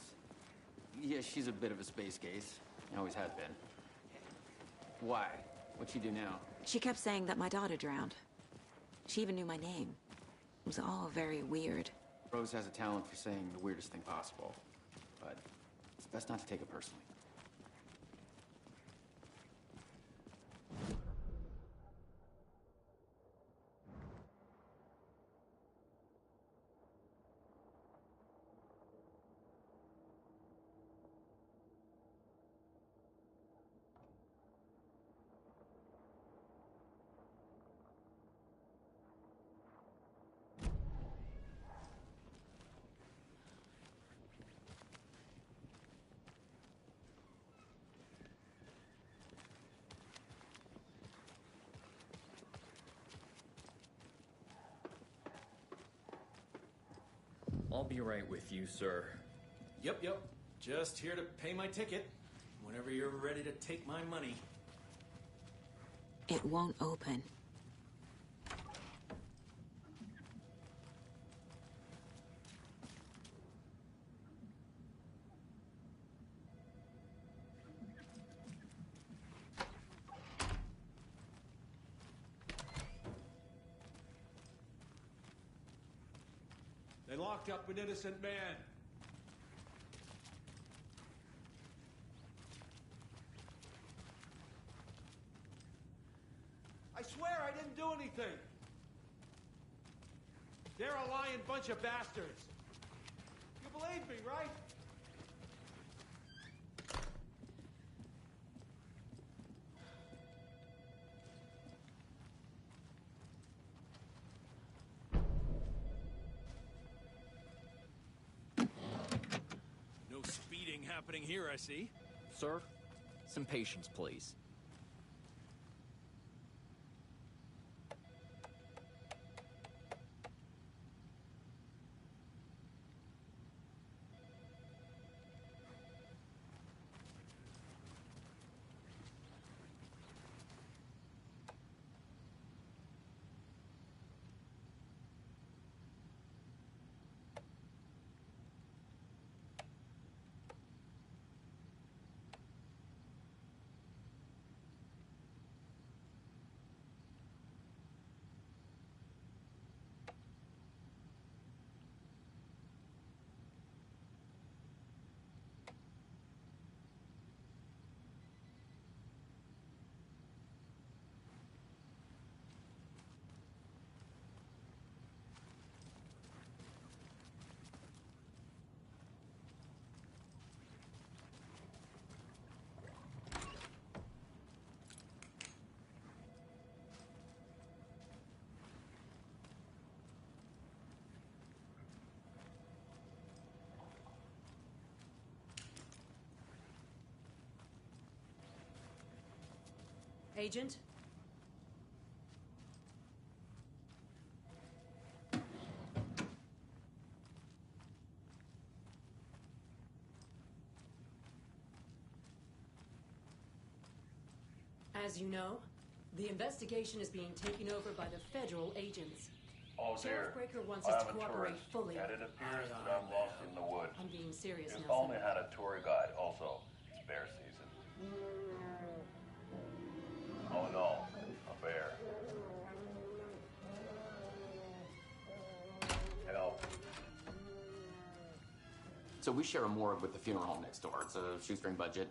Yeah, she's a bit of a space case. Always has been. Why? What'd she do now? She kept saying that my daughter drowned. She even knew my name. It was all very weird. Rose has a talent for saying the weirdest thing possible. But it's best not to take it personally. I'll be right with you, sir. Yep. Just here to pay my ticket. Whenever you're ready to take my money. It won't open. They locked up an innocent man. I swear I didn't do anything. They're a lying bunch of bastards. You believe me, right? No speeding happening here, I see. Sir, some patience, please. Agent? As you know, the investigation is being taken over by the federal agents. Oh dear. Breaker wants I'm us to a cooperate tourist, fully. and it appears that I'm lost in the woods. I'm being serious, We've Nelson. only had a tour guide, also. It's bear season. Oh no, a bear. Help. So we share a morgue with the funeral home next door. It's a shoestring budget.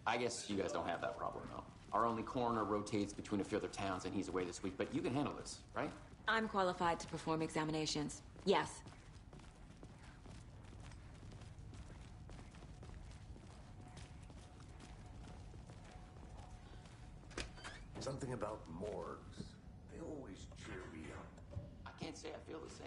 I guess you guys don't have that problem, though. Our only coroner rotates between a few other towns, and he's away this week, but you can handle this, right? I'm qualified to perform examinations. Yes. Something about morgues. They always cheer me up. I can't say I feel the same.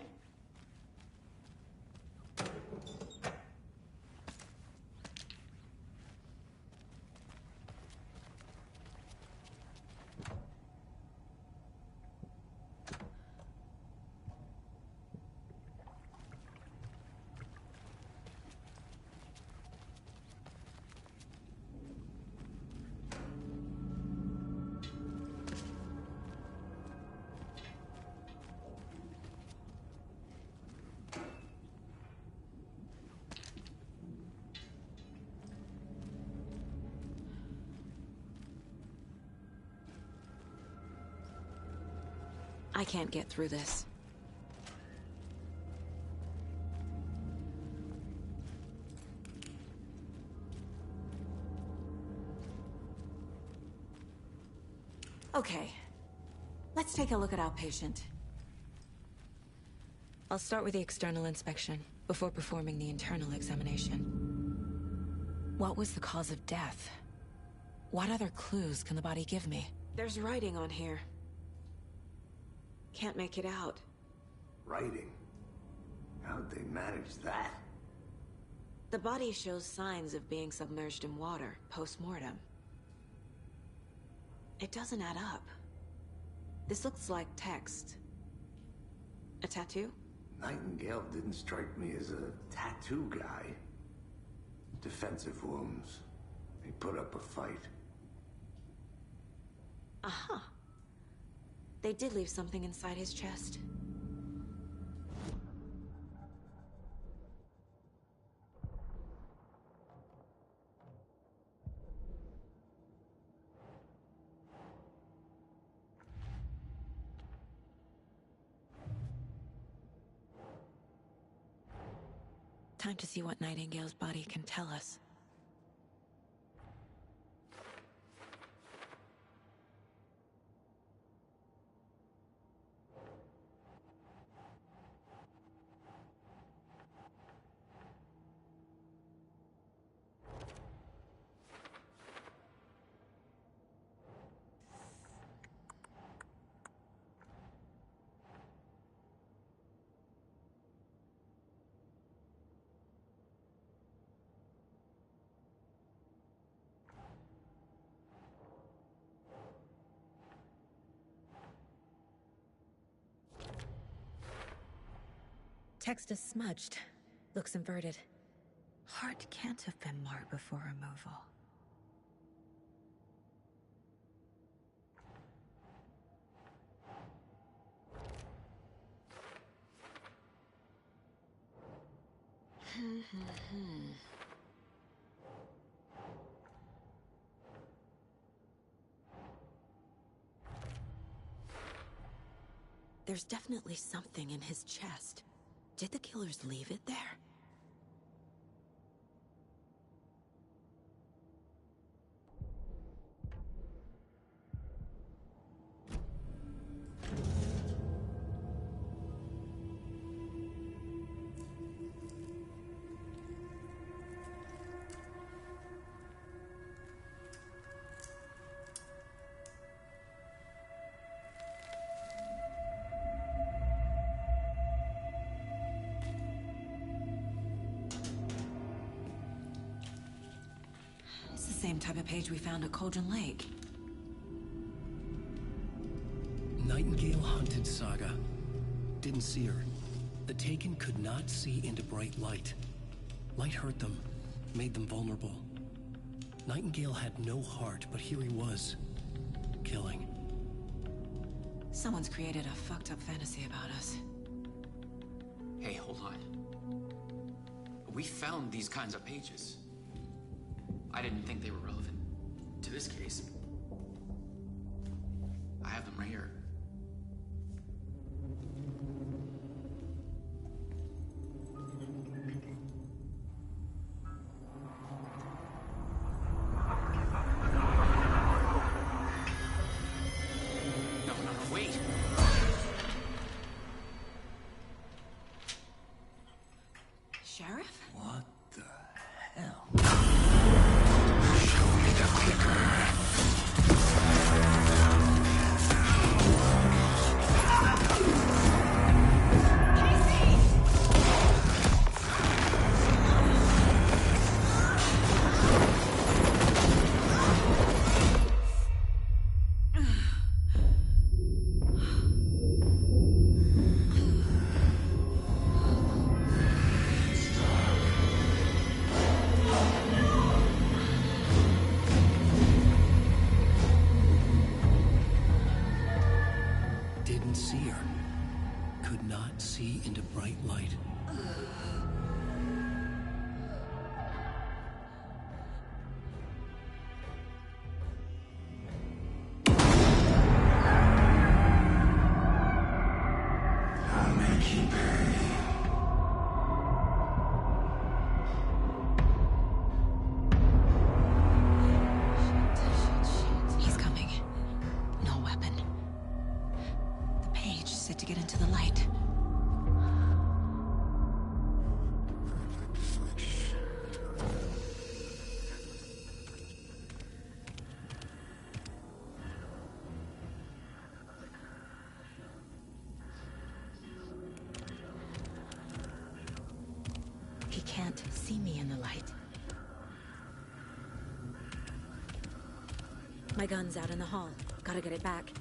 I can't get through this. Okay. Let's take a look at our patient. I'll start with the external inspection before performing the internal examination. What was the cause of death? What other clues can the body give me? There's writing on here. Can't make it out. Writing? How'd they manage that? The body shows signs of being submerged in water post-mortem. It doesn't add up. This looks like text. A tattoo? Nightingale didn't strike me as a tattoo guy. Defensive wounds. He put up a fight. Uh-huh. They did leave something inside his chest. Time to see what Nightingale's body can tell us. Text is smudged. Looks inverted. Heart can't have been marked before removal. There's definitely something in his chest. Did the killers leave it there? Same type of page we found at Cauldron Lake. Nightingale hunted Saga. Didn't see her. The Taken could not see into bright light. Light hurt them, made them vulnerable. Nightingale had no heart, but here he was, killing. Someone's created a fucked up fantasy about us. Hey, hold on. We found these kinds of pages. I didn't think they were relevant to this case. I have them right here. No, wait. Sheriff? What the hell? Show me the clicker. Didn't see her. Could not see into bright light. I'll make you pay. He's coming. No weapon. The page said to get into the light. He can't see me in the light. My gun's out in the hall. Gotta get it back.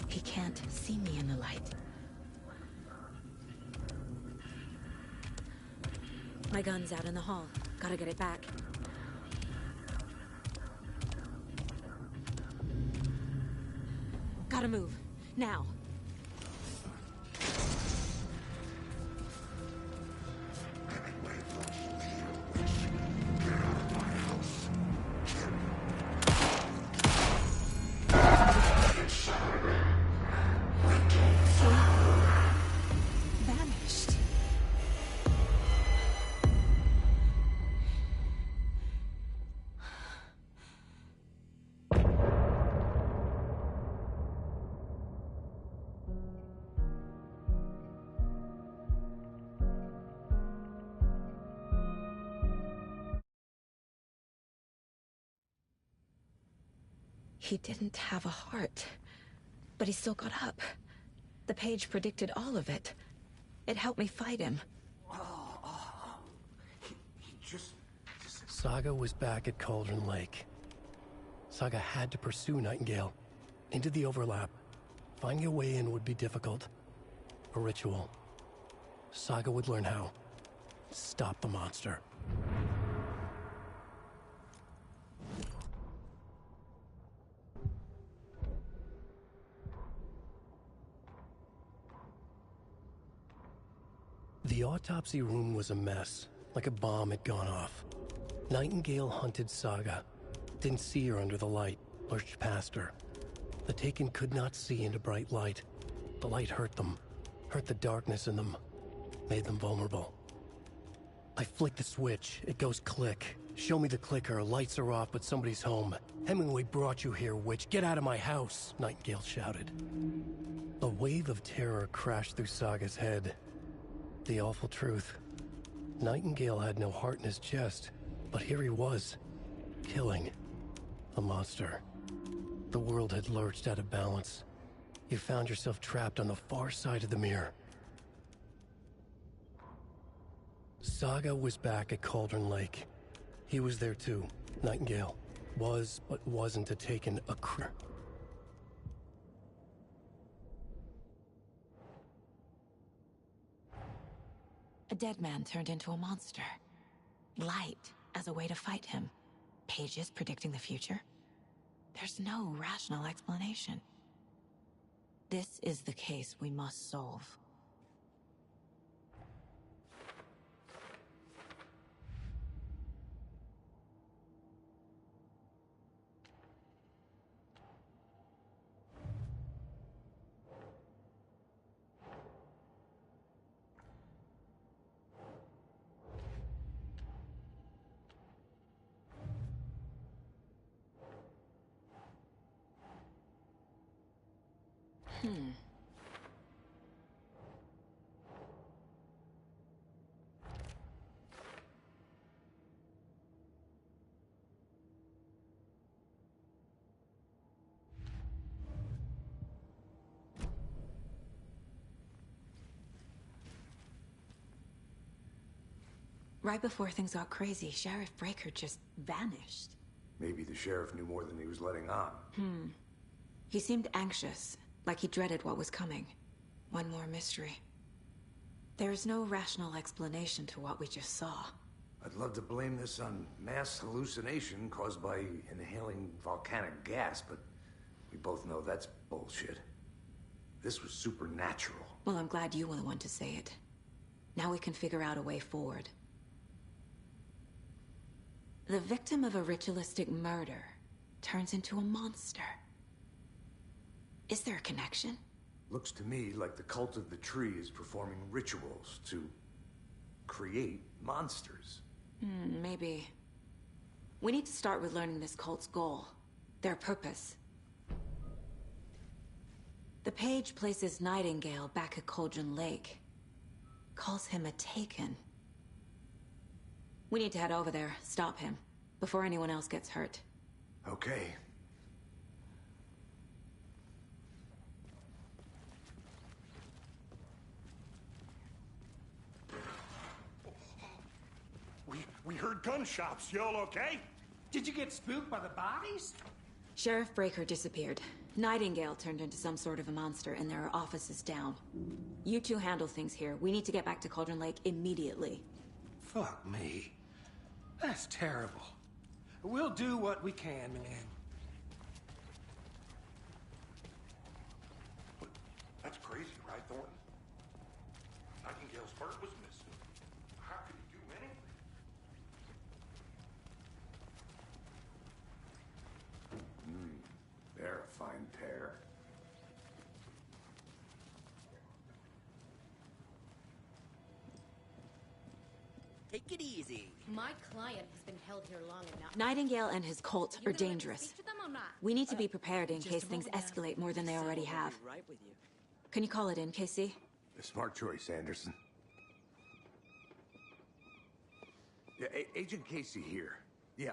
He can't see me in the light. My gun's out in the hall. Gotta get it back. Gotta move. Now. Vanished. He didn't have a heart, but he still got up. The page predicted all of it. It helped me fight him. Saga was back at Cauldron Lake. Saga had to pursue Nightingale. Into the overlap. Finding a way in would be difficult. A ritual. Saga would learn how. Stop the monster. The autopsy room was a mess, like a bomb had gone off. Nightingale hunted Saga. Didn't see her under the light, lurched past her. The Taken could not see into bright light. The light hurt them, hurt the darkness in them, made them vulnerable. I flick the switch, it goes click. Show me the clicker, lights are off, but somebody's home. Hemingway brought you here, witch. Get out of my house, Nightingale shouted. A wave of terror crashed through Saga's head. The awful truth. Nightingale had no heart in his chest, but here he was, killing a monster. The world had lurched out of balance. You found yourself trapped on the far side of the mirror. Saga was back at Cauldron Lake. He was there too. Nightingale was, but wasn't a Taken, A dead man turned into a monster. Light as a way to fight him. Pages predicting the future. There's no rational explanation. This is the case we must solve. Right before things got crazy, Sheriff Breaker just vanished. Maybe the sheriff knew more than he was letting on. He seemed anxious, like he dreaded what was coming. One more mystery. There's no rational explanation to what we just saw. I'd love to blame this on mass hallucination caused by inhaling volcanic gas, but we both know that's bullshit. This was supernatural. Well, I'm glad you were the one to say it. Now we can figure out a way forward. The victim of a ritualistic murder turns into a monster. Is there a connection? Looks to me like the cult of the tree is performing rituals to create monsters. Maybe. We need to start with learning this cult's goal, their purpose. The page places Nightingale back at Cauldron Lake. Calls him a Taken. We need to head over there, stop him, before anyone else gets hurt. Okay. We heard gunshots. Y'all okay? Did you get spooked by the bodies? Sheriff Breaker disappeared. Nightingale turned into some sort of a monster, and there are offices down. You two handle things here. We need to get back to Cauldron Lake immediately. Fuck me. That's terrible. We'll do what we can, man. That's crazy, right, Thornton? Nightingale's bird was missing. How could he do anything? They're a fine pair. Take it easy. My client has been held here long enough. Nightingale and his cult are dangerous. Speak to them or not? We need to be prepared in Just case a things moment now. escalate more than they already have. I'll be right with you. Can you call it in, Casey? A smart choice, Anderson. Yeah, Agent Casey here. Yeah,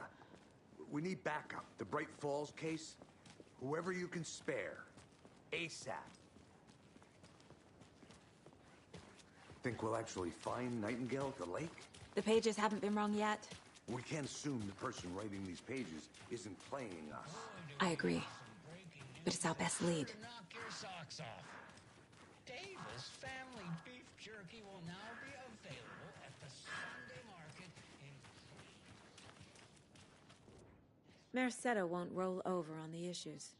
we need backup. The Bright Falls case, whoever you can spare, ASAP. Think we'll actually find Nightingale at the lake? The pages haven't been wrong yet. We can't assume the person writing these pages isn't playing us. I agree. But it's our best lead. Knock your socks off. Davis Family Beef Jerky will now be available at the Sunday market in Merced won't roll over on the issues.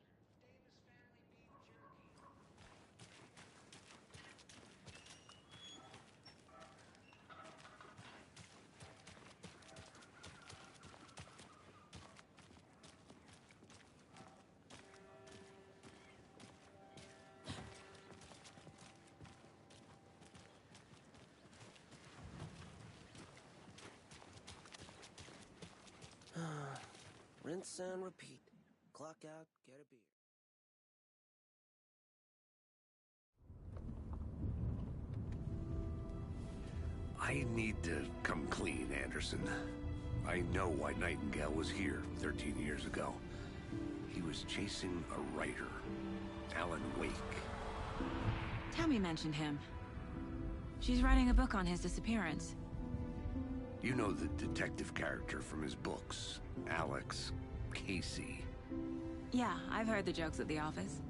rinse and repeat. Clock out, get a beer. I need to come clean, Anderson. I know why Nightingale was here 13 years ago. He was chasing a writer, Alan Wake. Tammy mentioned him. She's writing a book on his disappearance. You know the detective character from his books, Alex Casey. Yeah, I've heard the jokes at the office.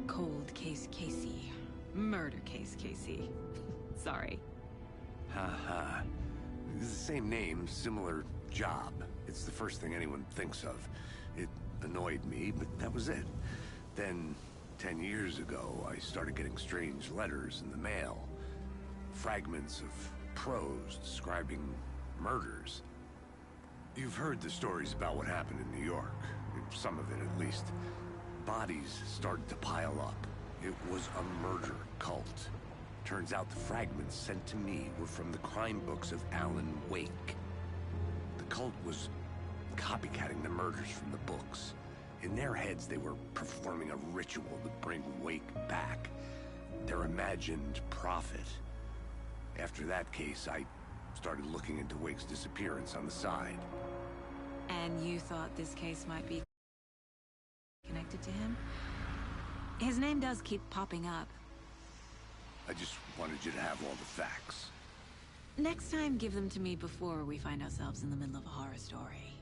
Cold case Casey. Murder case Casey. Sorry. Ha. It's the same name, similar job. It's the first thing anyone thinks of. It annoyed me, but that was it. Then, 10 years ago, I started getting strange letters in the mail. Fragments of prose describing murders. You've heard the stories about what happened in New York. Some of it, at least. Bodies started to pile up. It was a murder cult. Turns out the fragments sent to me were from the crime books of Alan Wake. The cult was copycatting the murders from the books. In their heads, they were performing a ritual to bring Wake back. Their imagined prophet. After that case, I started looking into Wake's disappearance on the side. And you thought this case might be connected to him? His name does keep popping up. I just wanted you to have all the facts. Next time, give them to me before we find ourselves in the middle of a horror story.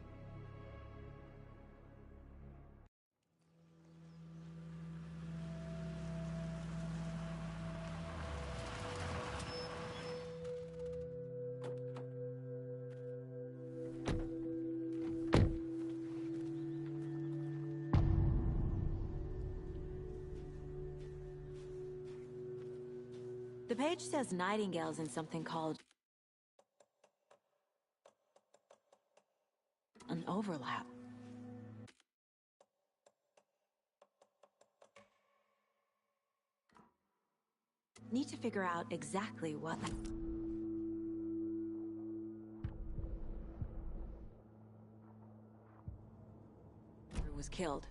The page says Nightingale's in something called an overlap. Need to figure out exactly what was killed.